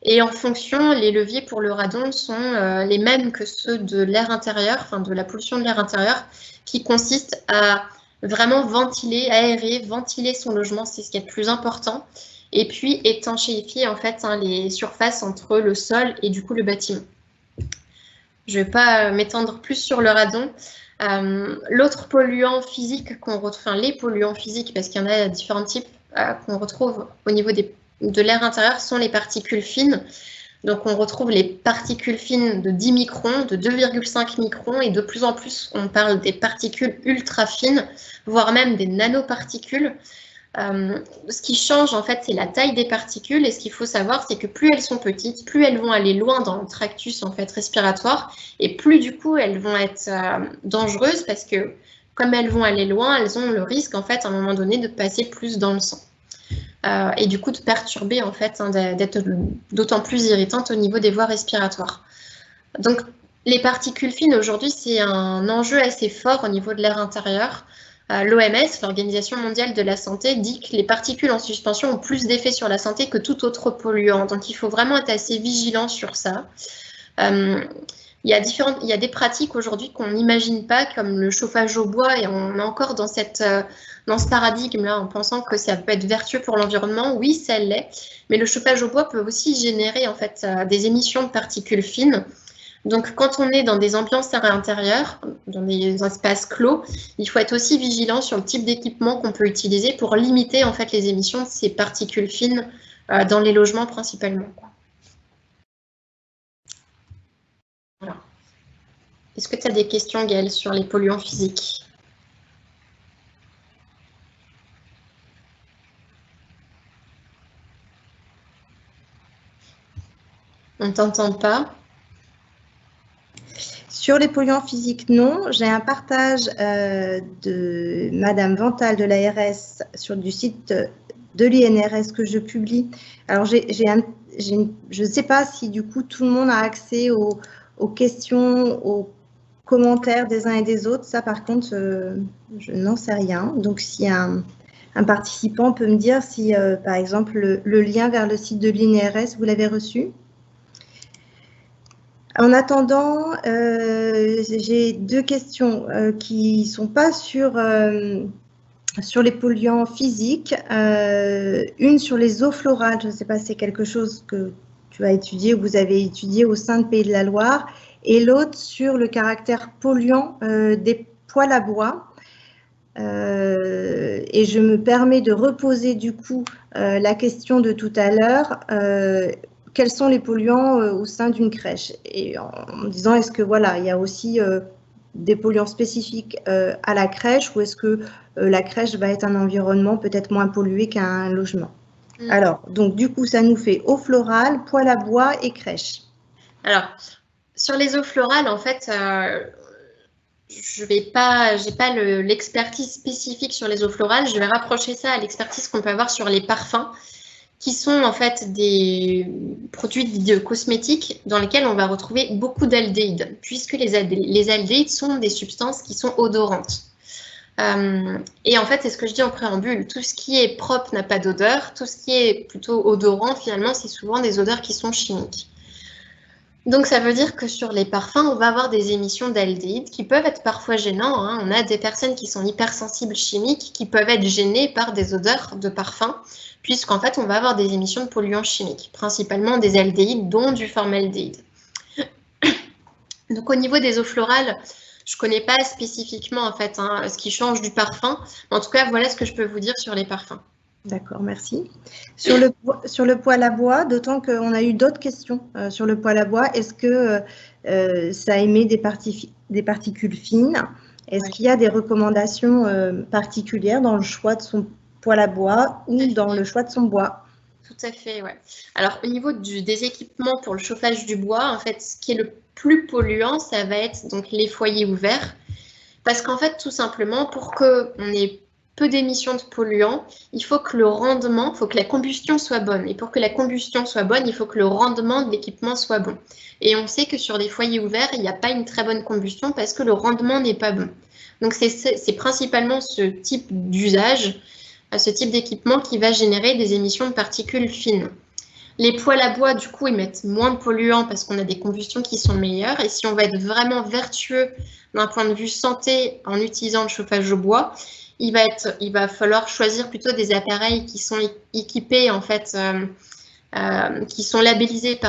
Et en fonction, les leviers pour le radon sont les mêmes que ceux de l'air intérieur, enfin de la pollution de l'air intérieur, qui consiste à vraiment ventiler, ventiler son logement, c'est ce qui est le plus important. Et puis étanchéifier en fait les surfaces entre le sol et du coup le bâtiment. Je ne vais pas m'étendre plus sur le radon. L'autre polluant physique qu'on retrouve, enfin les polluants physiques, parce qu'il y en a différents types qu'on retrouve au niveau de l'air intérieur, sont les particules fines. Donc on retrouve les particules fines de 10 microns, de 2,5 microns, et de plus en plus on parle des particules ultra fines, voire même des nanoparticules. Ce qui change en fait, c'est la taille des particules, et ce qu'il faut savoir, c'est que plus elles sont petites, plus elles vont aller loin dans le tractus en fait respiratoire, et plus du coup elles vont être dangereuses parce que comme elles vont aller loin, elles ont le risque en fait à un moment donné de passer plus dans le sang et du coup de perturber en fait, d'être d'autant plus irritantes au niveau des voies respiratoires. Donc les particules fines aujourd'hui, c'est un enjeu assez fort au niveau de l'air intérieur. L'OMS, l'Organisation mondiale de la santé, dit que les particules en suspension ont plus d'effet sur la santé que tout autre polluant. Donc, il faut vraiment être assez vigilant sur ça. Il y a des pratiques aujourd'hui qu'on n'imagine pas, comme le chauffage au bois, et on est encore dans ce paradigme-là, en pensant que ça peut être vertueux pour l'environnement. Oui, ça l'est, mais le chauffage au bois peut aussi générer en fait des émissions de particules fines. Donc, quand on est dans des ambiances intérieures, dans des espaces clos, il faut être aussi vigilant sur le type d'équipement qu'on peut utiliser pour limiter en fait les émissions de ces particules fines dans les logements principalement. Voilà. Est-ce que tu as des questions, Gaëlle, sur les polluants physiques? On ne t'entend pas. Sur les polluants physiques, non. J'ai un partage de Madame Vental de l'ARS sur du site de l'INRS que je publie. Alors, je ne sais pas si du coup tout le monde a accès aux questions, aux commentaires des uns et des autres. Ça, par contre, je n'en sais rien. Donc, si un participant peut me dire si, par exemple, le lien vers le site de l'INRS, vous l'avez reçu? En attendant, j'ai deux questions qui ne sont pas sur les polluants physiques. Une sur les eaux florales, je ne sais pas si c'est quelque chose que tu as étudié ou vous avez étudié au sein de Pays de la Loire, et l'autre sur le caractère polluant des poêles à bois. Et je me permets de reposer du coup la question de tout à l'heure. Quels sont les polluants au sein d'une crèche, et en disant est-ce que voilà, il y a aussi des polluants spécifiques à la crèche, ou est-ce que la crèche va être un environnement peut-être moins pollué qu'un logement? Alors, donc du coup, ça nous fait eau florale, poêle à bois et crèche. Alors, sur les eaux florales, en fait, j'ai pas l'expertise spécifique sur les eaux florales. Je vais rapprocher ça à l'expertise qu'on peut avoir sur les parfums, qui sont en fait des produits de cosmétiques dans lesquels on va retrouver beaucoup d'aldéhydes, puisque les aldéhydes sont des substances qui sont odorantes. Et en fait, c'est ce que je dis en préambule, tout ce qui est propre n'a pas d'odeur, tout ce qui est plutôt odorant, finalement, c'est souvent des odeurs qui sont chimiques. Donc ça veut dire que sur les parfums, on va avoir des émissions d'aldéhydes qui peuvent être parfois gênants, hein. On a des personnes qui sont hypersensibles chimiques qui peuvent être gênées par des odeurs de parfum, puisqu'en fait, on va avoir des émissions de polluants chimiques, principalement des aldéhydes, dont du formaldéhyde. Donc au niveau des eaux florales, je ne connais pas spécifiquement en fait, hein, ce qui change du parfum. En tout cas, voilà ce que je peux vous dire sur les parfums. D'accord, merci. Sur le poêle à bois, d'autant qu'on a eu d'autres questions sur le poêle à bois, est-ce que ça émet des particules fines? Est-ce qu'il y a des recommandations particulières dans le choix de son poêle à bois ou dans le choix de son bois? Tout à fait, ouais. Alors, au niveau des équipements pour le chauffage du bois, en fait, ce qui est le plus polluant, ça va être donc les foyers ouverts. Parce qu'en fait, tout simplement, pour qu'on ait peu d'émissions de polluants, il faut que le rendement, il faut que la combustion soit bonne. Et pour que la combustion soit bonne, il faut que le rendement de l'équipement soit bon. Et on sait que sur les foyers ouverts, il n'y a pas une très bonne combustion parce que le rendement n'est pas bon. Donc, c'est principalement ce type d'usage, ce type d'équipement qui va générer des émissions de particules fines. Les poêles à bois, du coup, émettent moins de polluants parce qu'on a des combustions qui sont meilleures. Et si on va être vraiment vertueux d'un point de vue santé en utilisant le chauffage au bois, il va falloir choisir plutôt des appareils qui sont équipés, en fait, qui sont labellisés,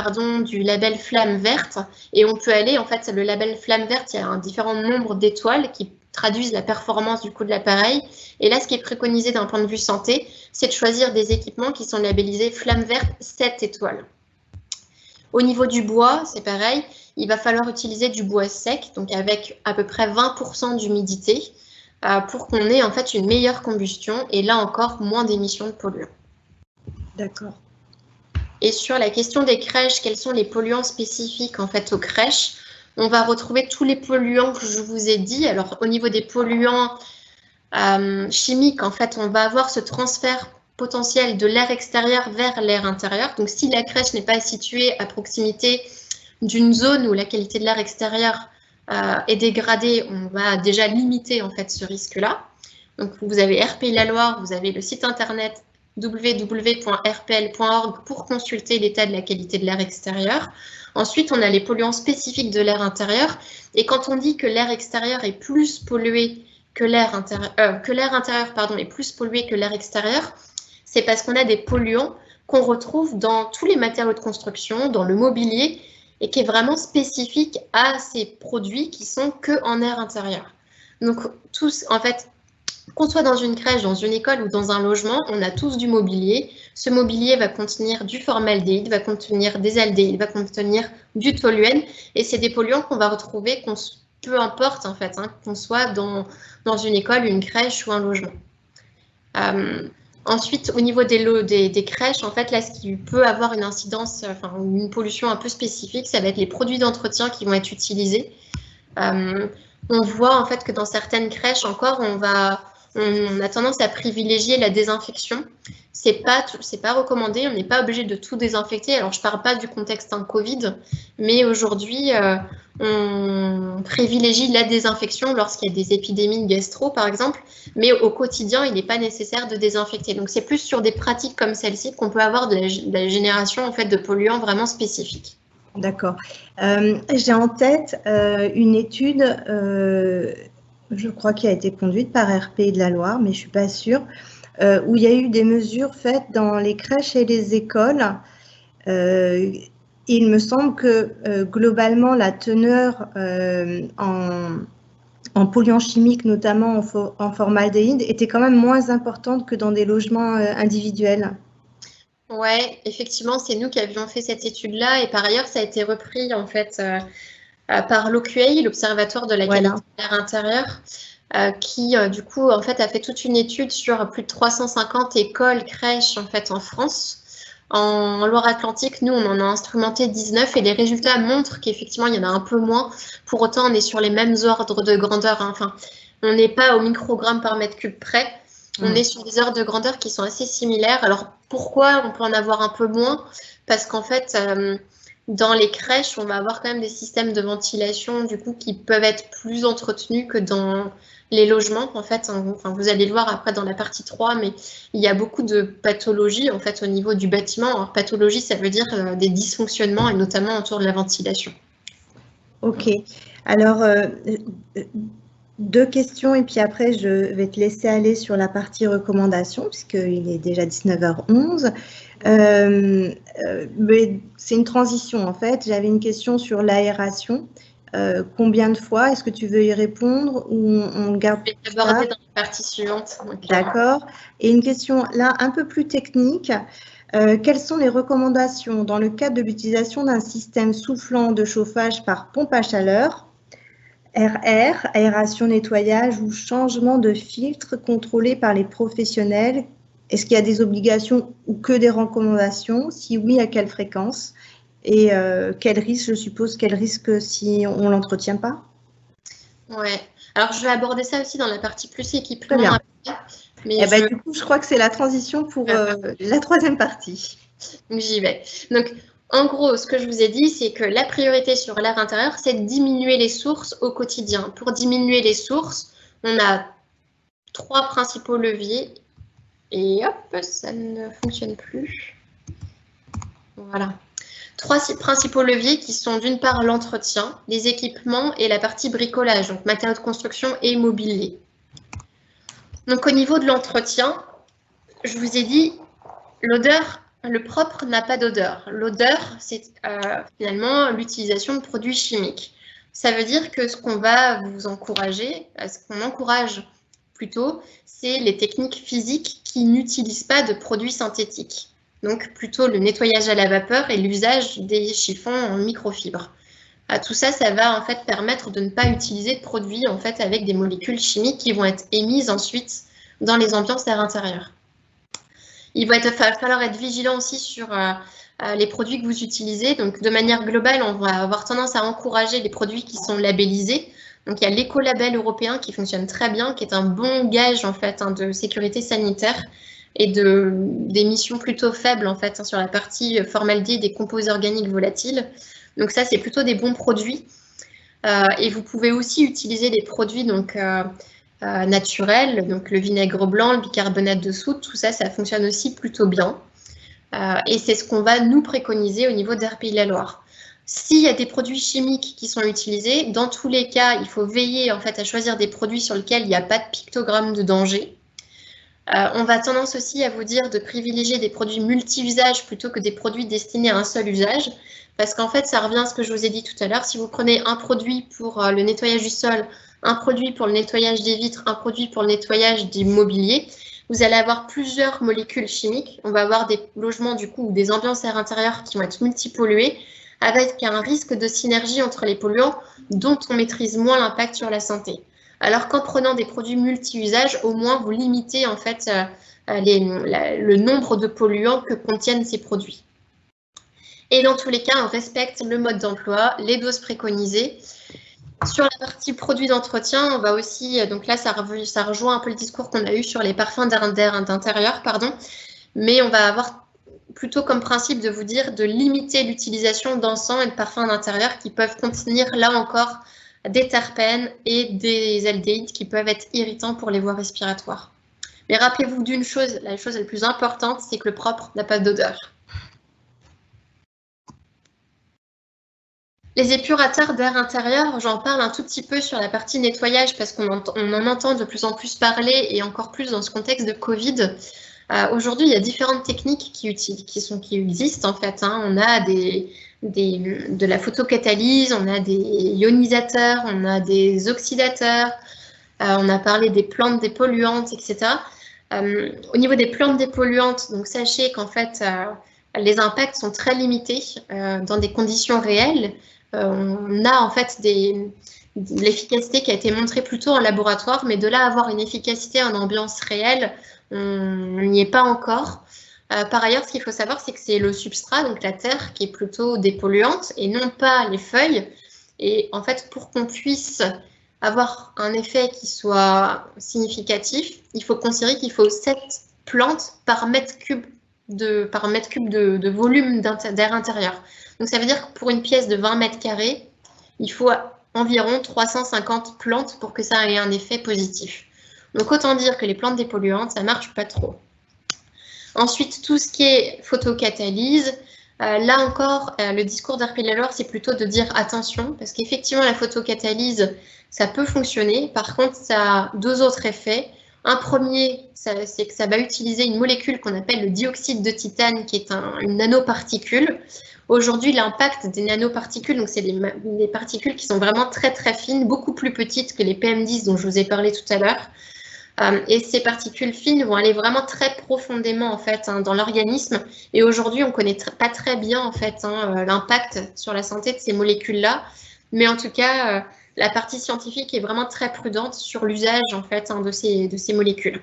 du label Flamme Verte. Et on peut aller, en fait, le label Flamme Verte, il y a un différent nombre d'étoiles qui traduisent la performance du coup de l'appareil. Et là, ce qui est préconisé d'un point de vue santé, c'est de choisir des équipements qui sont labellisés Flamme Verte 7 étoiles. Au niveau du bois, c'est pareil, il va falloir utiliser du bois sec, donc avec à peu près 20% d'humidité, pour qu'on ait en fait une meilleure combustion et là encore moins d'émissions de polluants. D'accord. Et sur la question des crèches, quels sont les polluants spécifiques en fait aux crèches? On va retrouver tous les polluants que je vous ai dit. Alors au niveau des polluants chimiques, en fait, on va avoir ce transfert potentiel de l'air extérieur vers l'air intérieur. Donc si la crèche n'est pas située à proximité d'une zone où la qualité de l'air extérieur est dégradée, on va déjà limiter en fait ce risque-là. Donc vous avez RPI La Loire, vous avez le site internet www.rpl.org pour consulter l'état de la qualité de l'air extérieur. Ensuite, on a les polluants spécifiques de l'air intérieur. Et quand on dit que l'air extérieur est plus pollué que l'air intérieur, est plus pollué que l'air extérieur, c'est parce qu'on a des polluants qu'on retrouve dans tous les matériaux de construction, dans le mobilier, et qui est vraiment spécifique à ces produits qui sont que en air intérieur. Donc, tous, en fait, qu'on soit dans une crèche, dans une école ou dans un logement, on a tous du mobilier. Ce mobilier va contenir du formaldéhyde, va contenir des aldéhydes, va contenir du toluène, et c'est des polluants qu'on va retrouver, peu importe en fait, qu'on soit dans une école, une crèche ou un logement. Ensuite, au niveau des crèches, en fait, là, ce qui peut avoir une incidence, une pollution un peu spécifique, ça va être les produits d'entretien qui vont être utilisés. On voit en fait que dans certaines crèches encore, on a tendance à privilégier la désinfection. C'est pas recommandé, on n'est pas obligé de tout désinfecter. Alors, je ne parle pas du contexte Covid, mais aujourd'hui, on privilégie la désinfection lorsqu'il y a des épidémies de gastro, par exemple, mais au quotidien, il n'est pas nécessaire de désinfecter. Donc, c'est plus sur des pratiques comme celle-ci qu'on peut avoir de la génération en fait, de polluants vraiment spécifiques. D'accord. J'ai en tête une étude, je crois, qui a été conduite par RPI de la Loire, mais je ne suis pas sûre, où il y a eu des mesures faites dans les crèches et les écoles. Il me semble que globalement, la teneur en polluants chimiques, notamment en formaldéhyde, était quand même moins importante que dans des logements individuels. Ouais, effectivement, c'est nous qui avions fait cette étude-là et par ailleurs, ça a été repris en fait par l'OQA, l'Observatoire de la Voilà. qualité de l'air intérieur, qui du coup en fait a fait toute une étude sur plus de 350 écoles, crèches en fait en France. En Loire-Atlantique, nous on en a instrumenté 19 et les résultats montrent qu'effectivement il y en a un peu moins. Pour autant, on est sur les mêmes ordres de grandeur, hein. Enfin, on n'est pas au microgramme par mètre cube près. On est sur des ordres de grandeur qui sont assez similaires. Alors pourquoi on peut en avoir un peu moins? Parce qu'en fait, dans les crèches, on va avoir quand même des systèmes de ventilation du coup qui peuvent être plus entretenus que dans les logements. En fait, enfin, vous allez le voir après dans la partie 3, mais il y a beaucoup de pathologies en fait au niveau du bâtiment. Alors pathologie, ça veut dire des dysfonctionnements et notamment autour de la ventilation. Ok. Alors, 2 questions et puis après, je vais te laisser aller sur la partie recommandations puisqu'il est déjà 19h11. Mais c'est une transition en fait. J'avais une question sur l'aération. Combien de fois? Est-ce que tu veux y répondre ou on garde Je vais aborder dans la partie suivante. D'accord. Et une question là un peu plus technique. Quelles sont les recommandations dans le cadre de l'utilisation d'un système soufflant de chauffage par pompe à chaleur, RR, aération, nettoyage ou changement de filtre contrôlé par les professionnels? Est-ce qu'il y a des obligations ou que des recommandations? Si oui, à quelle fréquence? Et quel risque, je suppose, quel risque si on ne l'entretient pas? Ouais. Alors, je vais aborder ça aussi dans la partie plus équipement. Très bien. Après, mais Eh ben, du coup, je crois que c'est la transition pour la 3e partie. J'y vais. Donc, en gros, ce que je vous ai dit, c'est que la priorité sur l'air intérieur, c'est de diminuer les sources au quotidien. Pour diminuer les sources, on a 3 principaux leviers. Et hop, ça ne fonctionne plus. Voilà. 3 principaux leviers qui sont d'une part l'entretien, les équipements et la partie bricolage, donc matériaux de construction et mobilier. Donc, au niveau de l'entretien, je vous ai dit, l'odeur, le propre n'a pas d'odeur. L'odeur, c'est finalement l'utilisation de produits chimiques. Ça veut dire que ce qu'on va vous encourager, ce qu'on encourage plutôt, c'est les techniques physiques qui n'utilisent pas de produits synthétiques. Donc plutôt le nettoyage à la vapeur et l'usage des chiffons en microfibre. Tout ça, ça va en fait permettre de ne pas utiliser de produits en fait avec des molécules chimiques qui vont être émises ensuite dans les ambiances d'air intérieur. Il va falloir être vigilant aussi sur les produits que vous utilisez. Donc, de manière globale, on va avoir tendance à encourager les produits qui sont labellisés. Donc, il y a l'écolabel européen qui fonctionne très bien, qui est un bon gage en fait de sécurité sanitaire et d'émissions plutôt faibles en fait sur la partie formaldéhyde des composés organiques volatiles. Donc, ça, c'est plutôt des bons produits. Et vous pouvez aussi utiliser des produits donc naturel, donc le vinaigre blanc, le bicarbonate de soude, tout ça, ça fonctionne aussi plutôt bien. Et c'est ce qu'on va nous préconiser au niveau d'RPI de la Loire. S'il y a des produits chimiques qui sont utilisés, dans tous les cas, il faut veiller en fait à choisir des produits sur lesquels il n'y a pas de pictogramme de danger. On va tendance aussi à vous dire de privilégier des produits multi-usages plutôt que des produits destinés à un seul usage, parce qu'en fait, ça revient à ce que je vous ai dit tout à l'heure. Si vous prenez un produit pour le nettoyage du sol, un produit pour le nettoyage des vitres, un produit pour le nettoyage du mobilier, vous allez avoir plusieurs molécules chimiques. On va avoir des logements du coup ou des ambiances air intérieur qui vont être multipolluées, avec un risque de synergie entre les polluants dont on maîtrise moins l'impact sur la santé. Alors qu'en prenant des produits multi-usages, au moins vous limitez en fait le nombre de polluants que contiennent ces produits. Et dans tous les cas, on respecte le mode d'emploi, les doses préconisées. Sur la partie produits d'entretien, on va aussi, donc là ça rejoint un peu le discours qu'on a eu sur les parfums d'intérieur, mais on va avoir plutôt comme principe de vous dire de limiter l'utilisation d'encens et de parfums d'intérieur qui peuvent contenir là encore des terpènes et des aldéhydes qui peuvent être irritants pour les voies respiratoires. Mais rappelez-vous d'une chose, la chose la plus importante, c'est que le propre n'a pas d'odeur. Les épurateurs d'air intérieur, j'en parle un tout petit peu sur la partie nettoyage parce qu'on en entend de plus en plus parler et encore plus dans ce contexte de Covid. Aujourd'hui, il y a différentes techniques qui existent en fait. On a de la photocatalyse, on a des ionisateurs, on a des oxydateurs, on a parlé des plantes dépolluantes, etc. Au niveau des plantes dépolluantes, donc sachez qu'en fait, les impacts sont très limités dans des conditions réelles. on a en fait l'efficacité qui a été montrée plutôt en laboratoire, mais de là à avoir une efficacité en ambiance réelle, on n'y est pas encore. Par ailleurs, ce qu'il faut savoir, c'est que c'est le substrat, donc la terre, qui est plutôt dépolluante et non pas les feuilles. Et en fait, pour qu'on puisse avoir un effet qui soit significatif, il faut considérer qu'il faut 7 plantes par mètre cube de volume d'air intérieur. Donc ça veut dire que pour une pièce de 20 mètres carrés, il faut environ 350 plantes pour que ça ait un effet positif. Donc autant dire que les plantes dépolluantes, ça ne marche pas trop. Ensuite, tout ce qui est photocatalyse, là encore, le discours d'Hervé Laloir, c'est plutôt de dire attention, parce qu'effectivement, la photocatalyse, ça peut fonctionner. Par contre, ça a 2 autres effets. Un premier, c'est que ça va utiliser une molécule qu'on appelle le dioxyde de titane, qui est une nanoparticule. Aujourd'hui, l'impact des nanoparticules, donc c'est des particules qui sont vraiment très très fines, beaucoup plus petites que les PM10 dont je vous ai parlé tout à l'heure. Et ces particules fines vont aller vraiment très profondément en fait dans l'organisme. Et aujourd'hui, on ne connaît pas très bien en fait l'impact sur la santé de ces molécules-là. Mais en tout cas, la partie scientifique est vraiment très prudente sur l'usage en fait de ces molécules.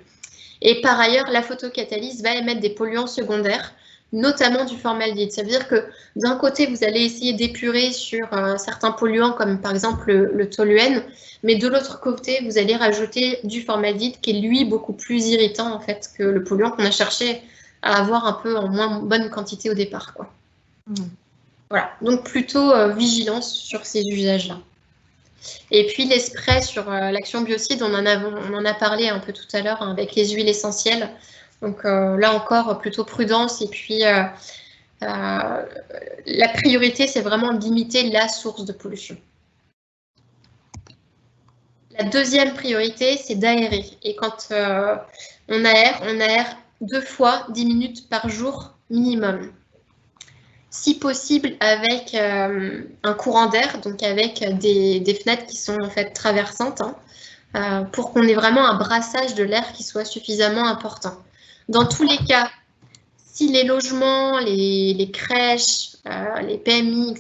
Et par ailleurs, la photocatalyse va émettre des polluants secondaires, notamment du formaldéhyde. Ça veut dire que d'un côté, vous allez essayer d'épurer sur certains polluants comme par exemple le toluène, mais de l'autre côté, vous allez rajouter du formaldéhyde qui est lui beaucoup plus irritant en fait que le polluant qu'on a cherché à avoir un peu en moins bonne quantité au départ, quoi. Voilà, donc plutôt vigilance sur ces usages-là. Et puis les sprays sur l'action biocide, on en a parlé un peu tout à l'heure avec les huiles essentielles. Donc là encore, plutôt prudence. Et puis la priorité, c'est vraiment de limiter la source de pollution. La deuxième priorité, c'est d'aérer. Et quand on aère 2 fois 10 minutes par jour minimum. Si possible avec un courant d'air, donc avec des fenêtres qui sont en fait traversantes, pour qu'on ait vraiment un brassage de l'air qui soit suffisamment important. Dans tous les cas, si les logements, les crèches, les PMI,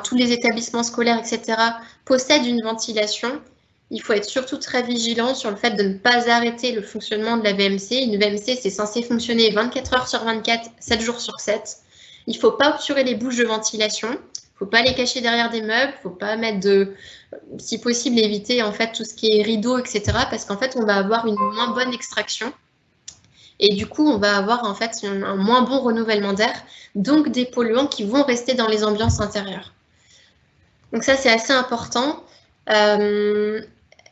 tous les établissements scolaires, etc., possèdent une ventilation, il faut être surtout très vigilant sur le fait de ne pas arrêter le fonctionnement de la VMC. Une VMC, c'est censé fonctionner 24 heures sur 24, 7 jours sur 7. Il ne faut pas obturer les bouches de ventilation. Il ne faut pas les cacher derrière des meubles. Il ne faut pas mettre si possible, éviter en fait tout ce qui est rideaux, etc. Parce qu'en fait, on va avoir une moins bonne extraction. Et du coup, on va avoir en fait un moins bon renouvellement d'air, donc des polluants qui vont rester dans les ambiances intérieures. Donc ça, c'est assez important.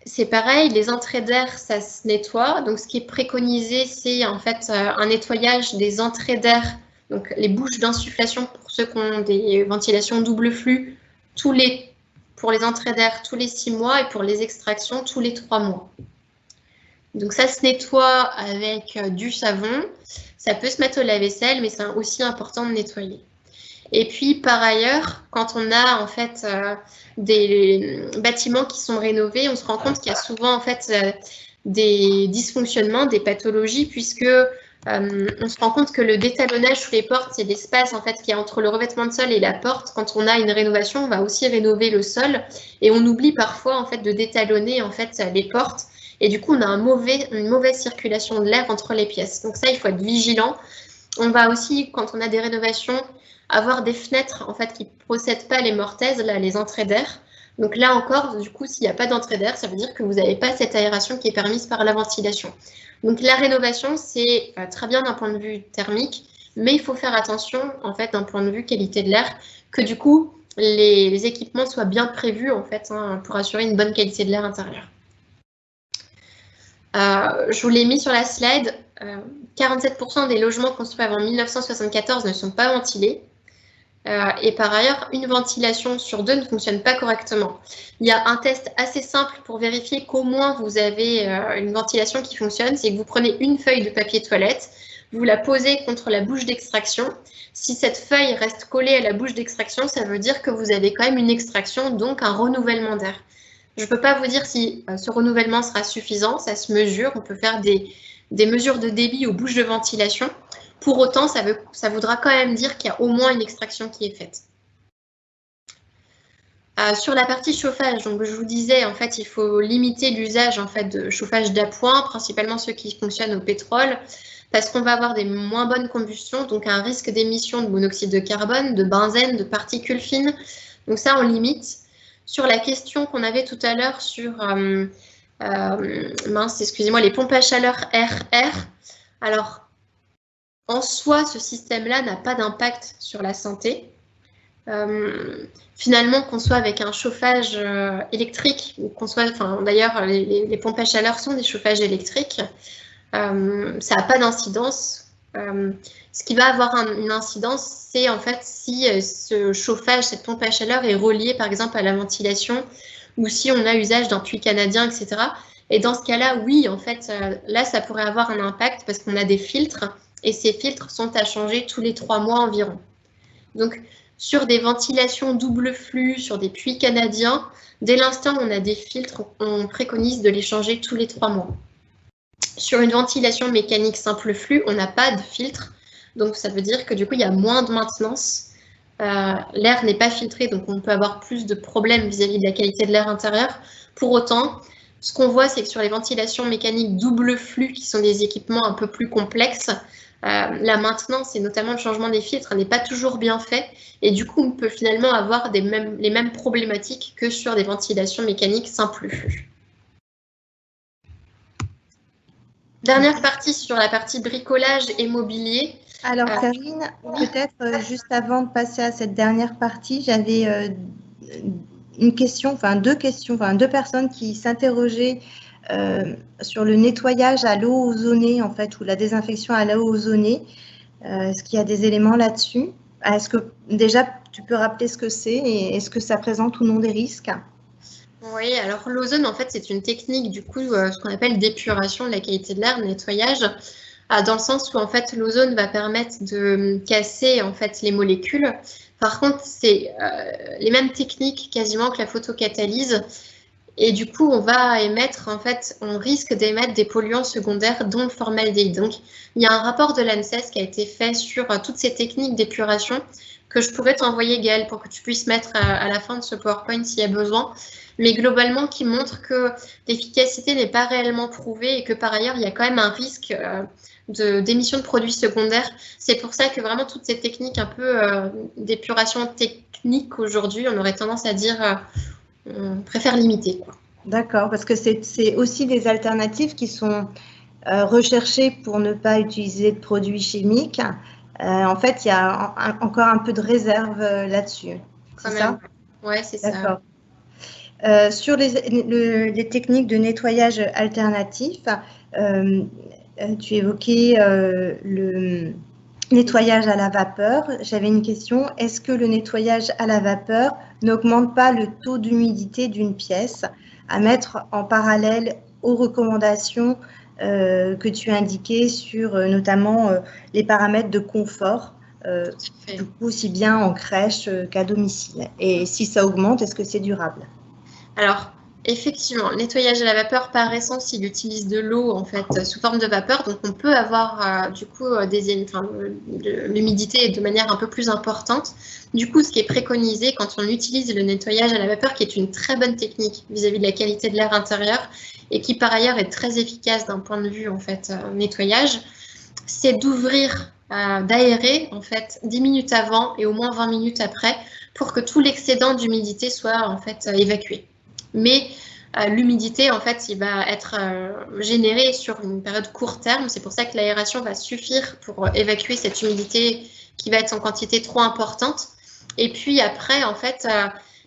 C'est pareil, les entrées d'air, ça se nettoie. Donc ce qui est préconisé, c'est en fait un nettoyage des entrées d'air, donc les bouches d'insufflation pour ceux qui ont des ventilations double flux, pour les entrées d'air tous les 6 mois et pour les extractions tous les 3 mois. Donc ça se nettoie avec du savon, ça peut se mettre au lave-vaisselle, mais c'est aussi important de nettoyer. Et puis par ailleurs, quand on a en fait des bâtiments qui sont rénovés, on se rend compte qu'il y a souvent en fait des dysfonctionnements, des pathologies, puisque on se rend compte que le détalonnage sous les portes, c'est l'espace en fait qui est entre le revêtement de sol et la porte. Quand on a une rénovation, on va aussi rénover le sol et on oublie parfois en fait de détalonner en fait les portes. Et du coup, on a une mauvaise circulation de l'air entre les pièces. Donc ça, il faut être vigilant. On va aussi, quand on a des rénovations, avoir des fenêtres en fait qui ne procèdent pas les mortaises, là, les entrées d'air. Donc là encore, du coup, s'il n'y a pas d'entrée d'air, ça veut dire que vous n'avez pas cette aération qui est permise par la ventilation. Donc la rénovation, c'est très bien d'un point de vue thermique, mais il faut faire attention en fait d'un point de vue qualité de l'air, que du coup, les équipements soient bien prévus en fait pour assurer une bonne qualité de l'air intérieur. Je vous l'ai mis sur la slide, 47% des logements construits avant 1974 ne sont pas ventilés. Et par ailleurs, une ventilation sur 2 ne fonctionne pas correctement. Il y a un test assez simple pour vérifier qu'au moins vous avez une ventilation qui fonctionne, c'est que vous prenez une feuille de papier toilette, vous la posez contre la bouche d'extraction. Si cette feuille reste collée à la bouche d'extraction, ça veut dire que vous avez quand même une extraction, donc un renouvellement d'air. Je ne peux pas vous dire si ce renouvellement sera suffisant, ça se mesure, on peut faire des mesures de débit aux bouches de ventilation. Pour autant, ça voudra quand même dire qu'il y a au moins une extraction qui est faite. Sur la partie chauffage, donc je vous disais, en fait, il faut limiter l'usage en fait, de chauffage d'appoint, principalement ceux qui fonctionnent au pétrole, parce qu'on va avoir des moins bonnes combustions, donc un risque d'émission de monoxyde de carbone, de benzène, de particules fines. Donc ça, on limite. Sur la question qu'on avait tout à l'heure sur excusez-moi, les pompes à chaleur RR, alors en soi, ce système-là n'a pas d'impact sur la santé. Finalement, qu'on soit avec un chauffage électrique, ou qu'on soit, d'ailleurs, les pompes à chaleur sont des chauffages électriques, ça n'a pas d'incidence. Ce qui va avoir une incidence, c'est en fait si ce chauffage, cette pompe à chaleur est reliée par exemple à la ventilation ou si on a usage d'un puits canadien, etc. Et dans ce cas-là, oui, en fait, là, ça pourrait avoir un impact parce qu'on a des filtres et ces filtres sont à changer tous les 3 mois environ. Donc, sur des ventilations double flux, sur des puits canadiens, dès l'instant où on a des filtres, on préconise de les changer tous les 3 mois. Sur une ventilation mécanique simple flux, on n'a pas de filtre, donc ça veut dire que du coup, il y a moins de maintenance. L'air n'est pas filtré, donc on peut avoir plus de problèmes vis-à-vis de la qualité de l'air intérieur. Pour autant, ce qu'on voit, c'est que sur les ventilations mécaniques double flux, qui sont des équipements un peu plus complexes, la maintenance et notamment le changement des filtres n'est pas toujours bien fait et du coup on peut finalement avoir les mêmes problématiques que sur des ventilations mécaniques simple flux. Dernière partie sur la partie bricolage et mobilier. Alors Karine, peut-être juste avant de passer à cette dernière partie, j'avais une question, deux personnes qui s'interrogeaient sur le nettoyage à l'eau ozonée, en fait, ou la désinfection à l'eau ozonée. Est-ce qu'il y a des éléments là-dessus? Est-ce que déjà tu peux rappeler ce que c'est et est-ce que ça présente ou non des risques? Oui, alors l'ozone, en fait, c'est une technique, du coup, ce qu'on appelle d'épuration de la qualité de l'air, nettoyage, dans le sens où, en fait, l'ozone va permettre de casser, en fait, les molécules. Par contre, c'est les mêmes techniques quasiment que la photocatalyse. Et du coup, on va émettre, en fait, on risque d'émettre des polluants secondaires, dont le formaldéhyde. Donc, il y a un rapport de l'ANSES qui a été fait sur toutes ces techniques d'épuration que je pourrais t'envoyer, Gaëlle, pour que tu puisses mettre à la fin de ce PowerPoint s'il y a besoin. Mais globalement, qui montre que l'efficacité n'est pas réellement prouvée et que par ailleurs, il y a quand même un risque d'émission de produits secondaires. C'est pour ça que vraiment toutes ces techniques un peu d'épuration technique aujourd'hui, on aurait tendance à dire on préfère limiter, quoi. D'accord, parce que c'est aussi des alternatives qui sont recherchées pour ne pas utiliser de produits chimiques. En fait, il y a encore un peu de réserve là-dessus. C'est ça? Oui, c'est ça. D'accord. Sur les techniques de nettoyage alternatifs, tu évoquais le nettoyage à la vapeur. J'avais une question. Est-ce que le nettoyage à la vapeur n'augmente pas le taux d'humidité d'une pièce à mettre en parallèle aux recommandations que tu as indiquées sur notamment les paramètres de confort, du coup, aussi bien en crèche qu'à domicile? Et si ça augmente, est-ce que c'est durable? Alors, effectivement, le nettoyage à la vapeur, par essence, il utilise de l'eau en fait sous forme de vapeur, donc on peut avoir du coup l'humidité de manière un peu plus importante. Du coup, ce qui est préconisé quand on utilise le nettoyage à la vapeur, qui est une très bonne technique vis-à-vis de la qualité de l'air intérieur et qui par ailleurs est très efficace d'un point de vue en fait nettoyage, c'est d'ouvrir, d'aérer en fait 10 minutes avant et au moins 20 minutes après pour que tout l'excédent d'humidité soit en fait évacué. Mais l'humidité, en fait, il va être généré sur une période court terme. C'est pour ça que l'aération va suffire pour évacuer cette humidité qui va être en quantité trop importante. Et puis après, en fait,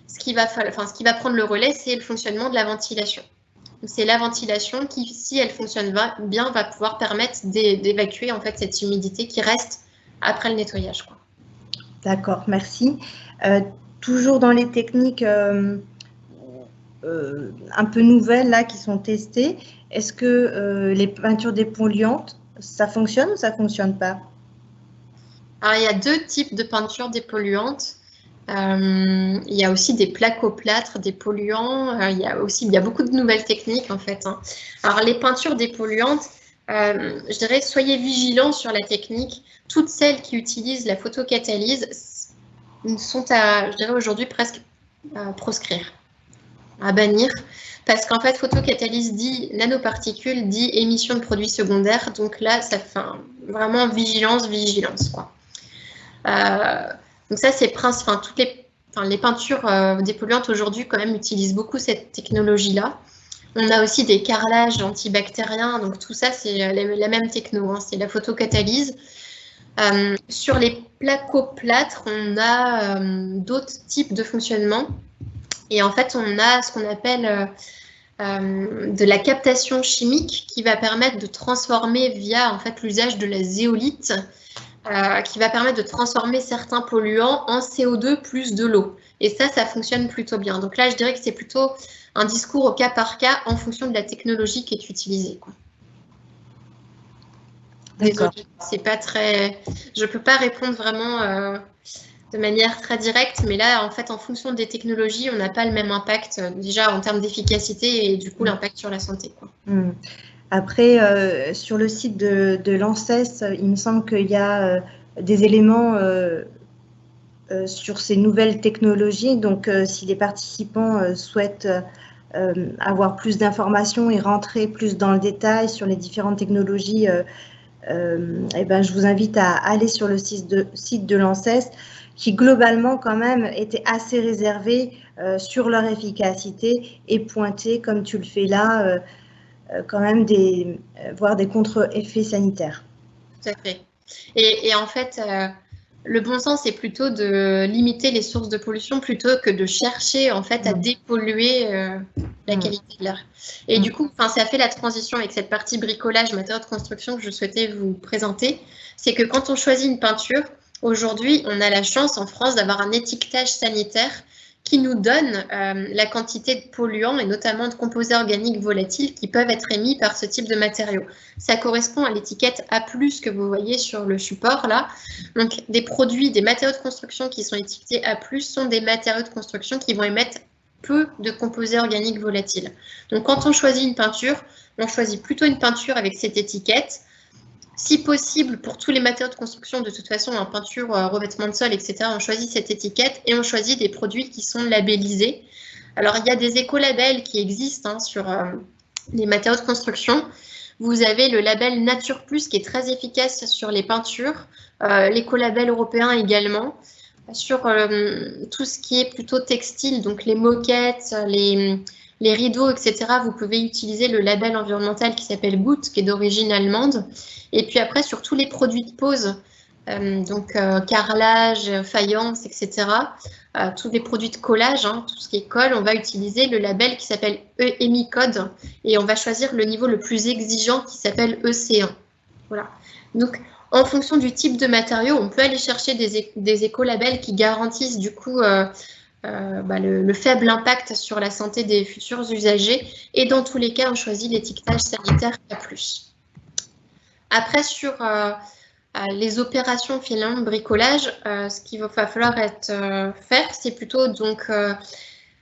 ce qui va prendre le relais, c'est le fonctionnement de la ventilation. C'est la ventilation qui, si elle fonctionne bien, va pouvoir permettre d'évacuer en fait cette humidité qui reste après le nettoyage. D'accord, merci. Toujours dans les techniques un peu nouvelles là qui sont testées, est-ce que les peintures dépolluantes, ça fonctionne ou ça ne fonctionne pas? Alors, il y a deux types de peintures dépolluantes. Il y a aussi des placoplâtres dépolluants. Il y a beaucoup de nouvelles techniques en fait. Alors, les peintures dépolluantes, je dirais, soyez vigilants sur la technique. Toutes celles qui utilisent la photocatalyse sont je dirais aujourd'hui presque proscrire, à bannir, parce qu'en fait, photocatalyse dit nanoparticules, dit émission de produits secondaires, donc là, ça fait vraiment vigilance, quoi. Donc ça, c'est toutes les peintures dépolluantes aujourd'hui quand même utilisent beaucoup cette technologie-là. On a aussi des carrelages antibactériens, donc tout ça, c'est la même techno, hein, c'est la photocatalyse. Sur les placoplâtres, on a d'autres types de fonctionnement. Et en fait, on a ce qu'on appelle de la captation chimique qui va permettre de transformer via en fait, l'usage de la zéolite, qui va permettre de transformer certains polluants en CO2 plus de l'eau. Et ça fonctionne plutôt bien. Donc là, je dirais que c'est plutôt un discours au cas par cas en fonction de la technologie qui est utilisée, quoi. Désolée, c'est pas très. Je peux pas répondre vraiment de manière très directe, mais là, en fait, en fonction des technologies, on n'a pas le même impact déjà en termes d'efficacité et du coup l'impact sur la santé, quoi. Après, sur le site de l'ANSES, il me semble qu'il y a des éléments sur ces nouvelles technologies. Donc, si les participants souhaitent avoir plus d'informations et rentrer plus dans le détail sur les différentes technologies, eh ben, je vous invite à aller sur le site de l'ANSES, qui globalement quand même était assez réservé sur leur efficacité et pointé, comme tu le fais là, quand même voire des contre-effets sanitaires. Tout à fait. Et en fait, le bon sens, c'est plutôt de limiter les sources de pollution plutôt que de chercher en fait à dépolluer la qualité de l'air. Et du coup, ça fait la transition avec cette partie bricolage, matériaux de construction que je souhaitais vous présenter. C'est que quand on choisit une peinture, aujourd'hui, on a la chance en France d'avoir un étiquetage sanitaire qui nous donne la quantité de polluants et notamment de composés organiques volatiles qui peuvent être émis par ce type de matériaux. Ça correspond à l'étiquette A+, que vous voyez sur le support là. Donc des produits, des matériaux de construction qui sont étiquetés A+, sont des matériaux de construction qui vont émettre peu de composés organiques volatiles. Donc quand on choisit une peinture, on choisit plutôt une peinture avec cette étiquette. Si possible, pour tous les matériaux de construction, de toute façon, en peinture, revêtement de sol, etc., on choisit cette étiquette et on choisit des produits qui sont labellisés. Alors, il y a des écolabels qui existent sur les matériaux de construction. Vous avez le label Nature Plus qui est très efficace sur les peintures, l'écolabel européen également, sur tout ce qui est plutôt textile, donc les moquettes, les rideaux, etc., vous pouvez utiliser le label environnemental qui s'appelle Goutte, qui est d'origine allemande. Et puis après, sur tous les produits de pose, donc carrelage, faïence, etc., tous les produits de collage, tout ce qui est colle, on va utiliser le label qui s'appelle EMICODE et on va choisir le niveau le plus exigeant qui s'appelle EC1. Voilà. Donc, en fonction du type de matériau, on peut aller chercher des écolabels qui garantissent du coup le faible impact sur la santé des futurs usagers. Et dans tous les cas, on choisit l'étiquetage sanitaire A+. Après, sur les opérations finalement de bricolage, ce qu'il va falloir faire, c'est plutôt donc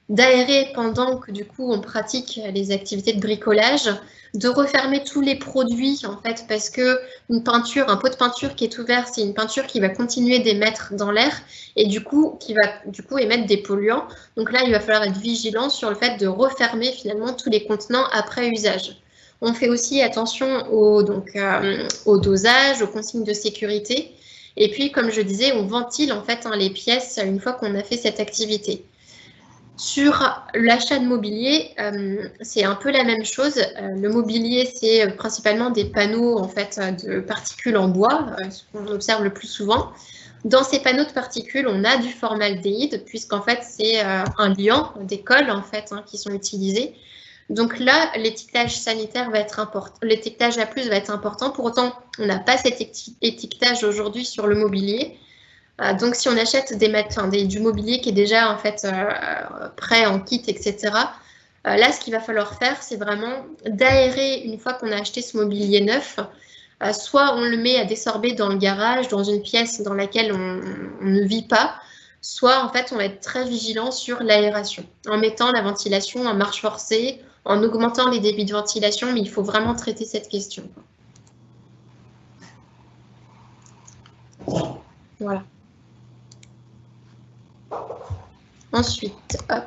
d'aérer pendant que du coup on pratique les activités de bricolage, de refermer tous les produits en fait, parce que une peinture, un pot de peinture qui est ouvert, c'est une peinture qui va continuer d'émettre dans l'air et du coup qui va du coup émettre des polluants. Donc là, il va falloir être vigilant sur le fait de refermer finalement tous les contenants après usage. On fait aussi attention au dosage, aux consignes de sécurité. Et puis, comme je disais, on ventile en fait les pièces une fois qu'on a fait cette activité. Sur l'achat de mobilier, c'est un peu la même chose. Le mobilier, c'est principalement des panneaux en fait, de particules en bois, ce qu'on observe le plus souvent. Dans ces panneaux de particules, on a du formaldéhyde, puisqu'en fait, c'est un liant, des colles en fait, qui sont utilisés. Donc là, l'étiquetage sanitaire va être important, l'étiquetage A+ va être important. Pour autant, on n'a pas cet étiquetage aujourd'hui sur le mobilier. Donc, si on achète du mobilier qui est déjà en fait prêt en kit, etc., là, ce qu'il va falloir faire, c'est vraiment d'aérer une fois qu'on a acheté ce mobilier neuf. Soit on le met à désorber dans le garage, dans une pièce dans laquelle on ne vit pas, soit en fait on va être très vigilant sur l'aération, en mettant la ventilation en marche forcée, en augmentant les débits de ventilation, mais il faut vraiment traiter cette question. Voilà. Ensuite, hop.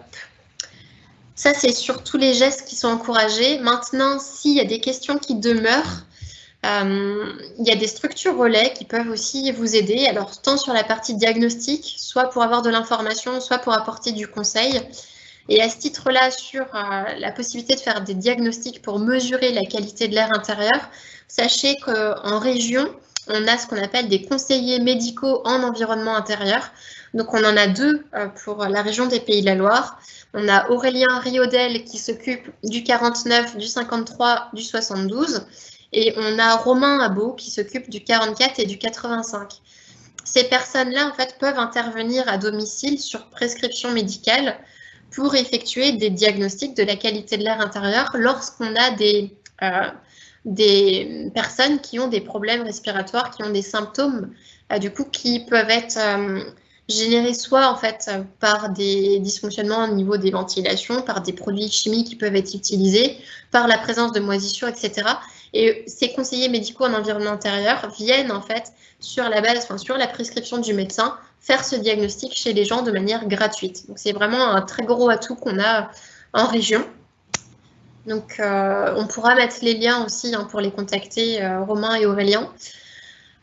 Ça, c'est sur tous les gestes qui sont encouragés. Maintenant, s'il y a des questions qui demeurent, il y a des structures relais qui peuvent aussi vous aider. Alors, tant sur la partie diagnostic, soit pour avoir de l'information, soit pour apporter du conseil. Et à ce titre-là, sur la possibilité de faire des diagnostics pour mesurer la qualité de l'air intérieur, sachez qu'en région, on a ce qu'on appelle des conseillers médicaux en environnement intérieur. Donc, on en a 2 pour la région des Pays de la Loire. On a Aurélien Riodel qui s'occupe du 49, du 53, du 72. Et on a Romain Abeau qui s'occupe du 44 et du 85. Ces personnes-là, en fait, peuvent intervenir à domicile sur prescription médicale pour effectuer des diagnostics de la qualité de l'air intérieur lorsqu'on a des personnes qui ont des problèmes respiratoires, qui ont des symptômes, du coup, qui peuvent être générés soit en fait par des dysfonctionnements au niveau des ventilations, par des produits chimiques qui peuvent être utilisés, par la présence de moisissures, etc. Et ces conseillers médicaux en environnement intérieur viennent en fait sur la base, sur la prescription du médecin, faire ce diagnostic chez les gens de manière gratuite. Donc c'est vraiment un très gros atout qu'on a en région. Donc on pourra mettre les liens aussi pour les contacter, Romain et Aurélien.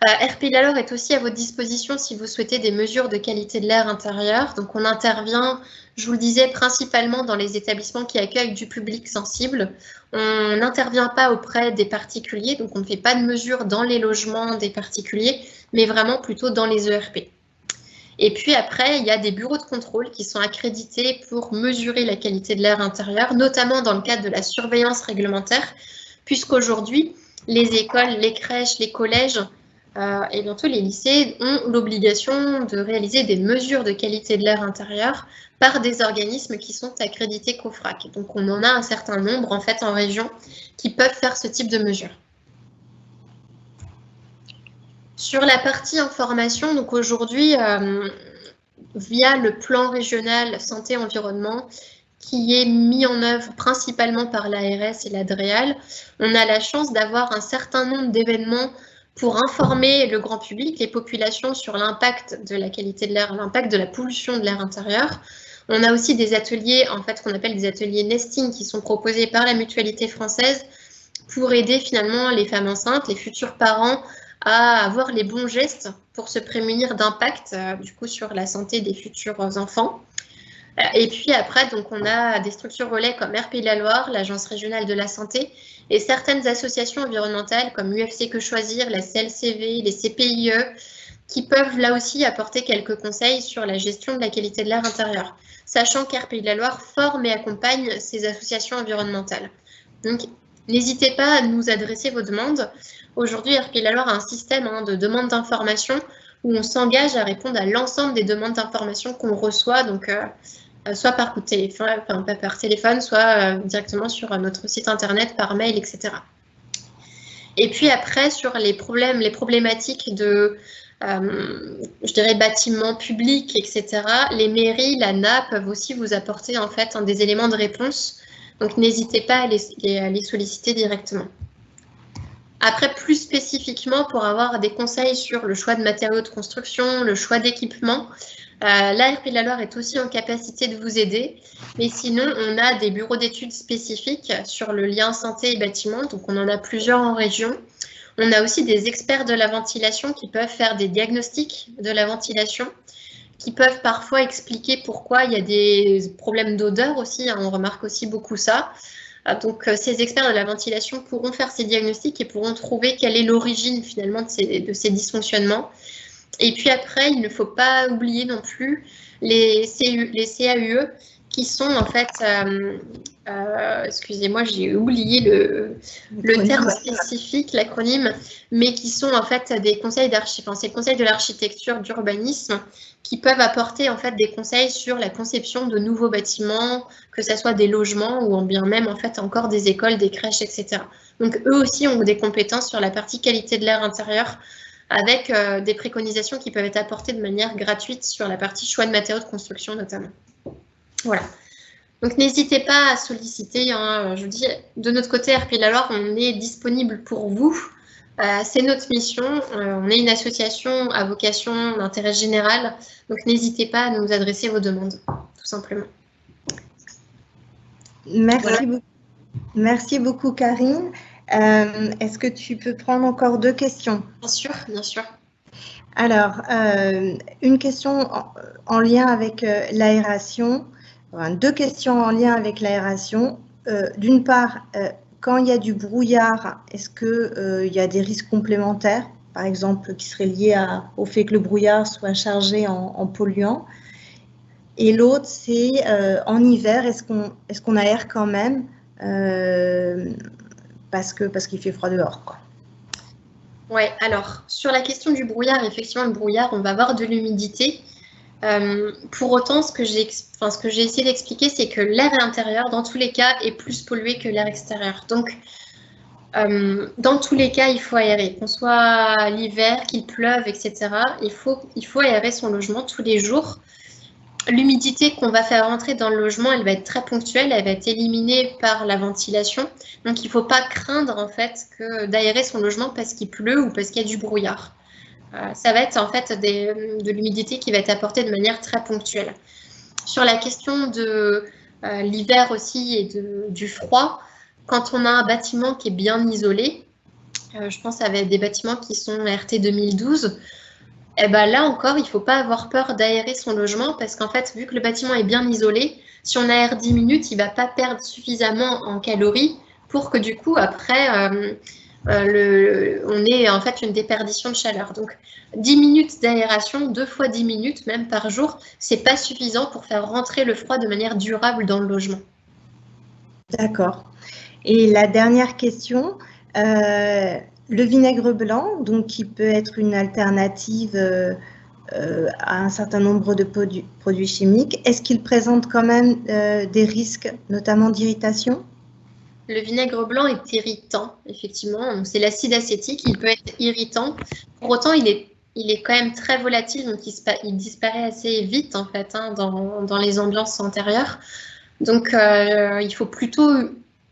RP Lalor est aussi à votre disposition si vous souhaitez des mesures de qualité de l'air intérieur. Donc on intervient, je vous le disais, principalement dans les établissements qui accueillent du public sensible. On n'intervient pas auprès des particuliers, donc on ne fait pas de mesures dans les logements des particuliers, mais vraiment plutôt dans les ERP. Et puis après, il y a des bureaux de contrôle qui sont accrédités pour mesurer la qualité de l'air intérieur, notamment dans le cadre de la surveillance réglementaire, puisqu'aujourd'hui, les écoles, les crèches, les collèges et bientôt les lycées ont l'obligation de réaliser des mesures de qualité de l'air intérieur par des organismes qui sont accrédités COFRAC. Donc on en a un certain nombre en fait en région qui peuvent faire ce type de mesures. Sur la partie information, donc aujourd'hui, via le plan régional santé-environnement, qui est mis en œuvre principalement par l'ARS et la DREAL, on a la chance d'avoir un certain nombre d'événements pour informer le grand public, les populations sur l'impact de la qualité de l'air, l'impact de la pollution de l'air intérieur. On a aussi des ateliers, en fait, qu'on appelle des ateliers nesting, qui sont proposés par la Mutualité française pour aider finalement les femmes enceintes, les futurs parents, à avoir les bons gestes pour se prémunir d'impact du coup sur la santé des futurs enfants. Et puis après, donc on a des structures relais comme RP de la Loire, l'Agence régionale de la santé, et certaines associations environnementales comme UFC Que Choisir, la CLCV, les CPIE, qui peuvent là aussi apporter quelques conseils sur la gestion de la qualité de l'air intérieur, sachant qu'RP de la Loire forme et accompagne ces associations environnementales. Donc, n'hésitez pas à nous adresser vos demandes. Aujourd'hui, RP de la Loire a un système de demande d'information où on s'engage à répondre à l'ensemble des demandes d'information qu'on reçoit, donc soit par coup de téléphone, enfin pas par téléphone, soit directement sur notre site internet, par mail, etc. Et puis après, sur les problématiques de, je dirais, bâtiments publics, etc., les mairies, l'ANA peuvent aussi vous apporter en fait des éléments de réponse. Donc n'hésitez pas à les solliciter directement. Après, plus spécifiquement, pour avoir des conseils sur le choix de matériaux de construction, le choix d'équipement, l'ARP de la Loire est aussi en capacité de vous aider. Mais sinon, on a des bureaux d'études spécifiques sur le lien santé et bâtiment. Donc, on en a plusieurs en région. On a aussi des experts de la ventilation qui peuvent faire des diagnostics de la ventilation, qui peuvent parfois expliquer pourquoi il y a des problèmes d'odeur aussi. On remarque aussi beaucoup ça. Donc, ces experts de la ventilation pourront faire ces diagnostics et pourront trouver quelle est l'origine finalement de ces dysfonctionnements. Et puis après, il ne faut pas oublier non plus les CAUE qui sont en fait, excusez-moi, j'ai oublié le terme spécifique, l'acronyme, mais qui sont en fait des conseils d'architecture, c'est le conseil de l'architecture d'urbanisme qui peuvent apporter en fait des conseils sur la conception de nouveaux bâtiments, que ce soit des logements ou bien même en fait encore des écoles, des crèches, etc. Donc eux aussi ont des compétences sur la partie qualité de l'air intérieur avec des préconisations qui peuvent être apportées de manière gratuite sur la partie choix de matériaux de construction notamment. Voilà. Donc n'hésitez pas à solliciter, je vous dis, de notre côté RP de la Loire, on est disponible pour vous C'est notre mission. On est une association à vocation d'intérêt général, donc n'hésitez pas à nous adresser vos demandes, tout simplement. Merci beaucoup. Merci beaucoup, Karine. Est-ce que tu peux prendre encore 2 questions? Bien sûr, bien sûr. Alors, une question en lien avec l'aération, enfin, 2 questions en lien avec l'aération. D'une part, quand il y a du brouillard, est-ce qu'il y a des risques complémentaires, par exemple, qui seraient liés au fait que le brouillard soit chargé en polluants? Et l'autre, c'est en hiver, est-ce qu'on aère quand même parce qu'il fait froid dehors, quoi. Ouais, alors sur la question du brouillard, effectivement, le brouillard, on va avoir de l'humidité. Pour autant, ce que j'ai essayé d'expliquer, c'est que l'air intérieur, dans tous les cas, est plus pollué que l'air extérieur. Donc, dans tous les cas, il faut aérer, qu'on soit l'hiver, qu'il pleuve, etc. Il faut aérer son logement tous les jours. L'humidité qu'on va faire rentrer dans le logement, elle va être très ponctuelle, elle va être éliminée par la ventilation. Donc, il ne faut pas craindre en fait d'aérer son logement parce qu'il pleut ou parce qu'il y a du brouillard. Ça va être en fait de l'humidité qui va être apportée de manière très ponctuelle. Sur la question de l'hiver aussi et du froid, quand on a un bâtiment qui est bien isolé, je pense avec des bâtiments qui sont RT 2012, et ben là encore, il ne faut pas avoir peur d'aérer son logement parce qu'en fait, vu que le bâtiment est bien isolé, si on aère 10 minutes, il ne va pas perdre suffisamment en calories pour que du coup, après, on ait en fait une déperdition de chaleur. Donc, 10 minutes d'aération, 2 fois 10 minutes, même par jour, ce n'est pas suffisant pour faire rentrer le froid de manière durable dans le logement. D'accord. Et la dernière question, le vinaigre blanc, donc qui peut être une alternative à un certain nombre de produits chimiques, est-ce qu'il présente quand même des risques, notamment d'irritation? Le vinaigre blanc est irritant, effectivement. C'est l'acide acétique, il peut être irritant. Pour autant, il est quand même très volatile, donc il disparaît assez vite en fait dans les ambiances antérieures. Donc, il faut plutôt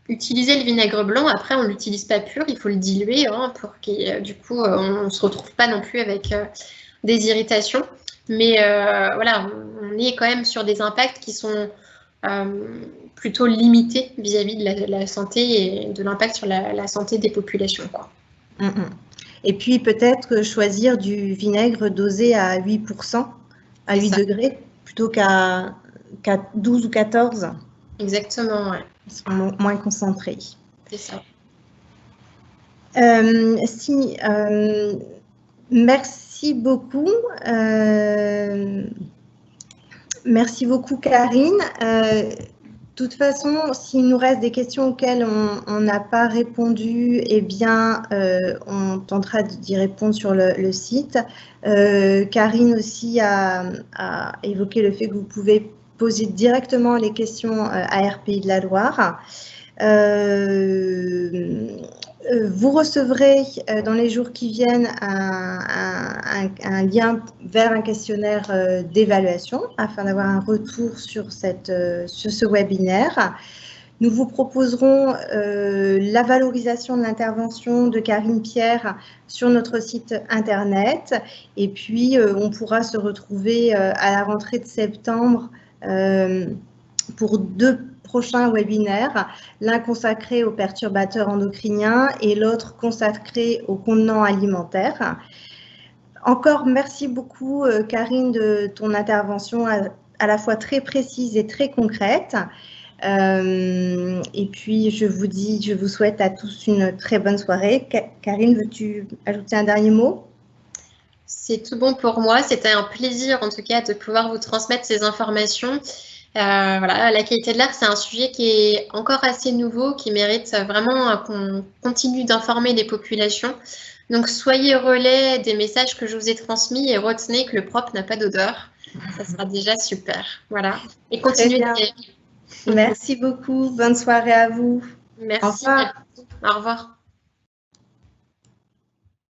utiliser le vinaigre blanc. Après, on ne l'utilise pas pur, il faut le diluer pour que du coup, on ne se retrouve pas non plus avec des irritations. Mais voilà, on est quand même sur des impacts qui sont plutôt limités vis-à-vis de la santé et de l'impact sur la santé des populations, quoi. Et puis peut-être choisir du vinaigre dosé à 8%, à 8 degrés, plutôt qu'à 12 ou 14. Exactement, ouais. Ils sont moins concentrés. C'est ça. Merci beaucoup. Merci beaucoup, Karine. De toute façon, s'il nous reste des questions auxquelles on n'a pas répondu, eh bien, on tentera d'y répondre sur le site. Karine aussi a évoqué le fait que vous pouvez poser directement les questions à RPI de la Loire. Vous recevrez dans les jours qui viennent un lien vers un questionnaire d'évaluation afin d'avoir un retour sur ce webinaire. Nous vous proposerons la valorisation de l'intervention de Karine Pierre sur notre site internet et puis on pourra se retrouver à la rentrée de septembre pour 2 prochains webinaires, l'un consacré aux perturbateurs endocriniens et l'autre consacré aux contenants alimentaires. Encore merci beaucoup Karine de ton intervention à la fois très précise et très concrète. Et puis je vous souhaite à tous une très bonne soirée. Karine, veux-tu ajouter un dernier mot? C'est tout bon pour moi. C'était un plaisir en tout cas de pouvoir vous transmettre ces informations. Voilà, la qualité de l'air, c'est un sujet qui est encore assez nouveau, qui mérite vraiment qu'on continue d'informer les populations. Donc, soyez relais des messages que je vous ai transmis et retenez que le propre n'a pas d'odeur. Ça sera déjà super. Voilà. Et continuez. Merci beaucoup. Bonne soirée à vous. Merci. Au revoir. Au revoir.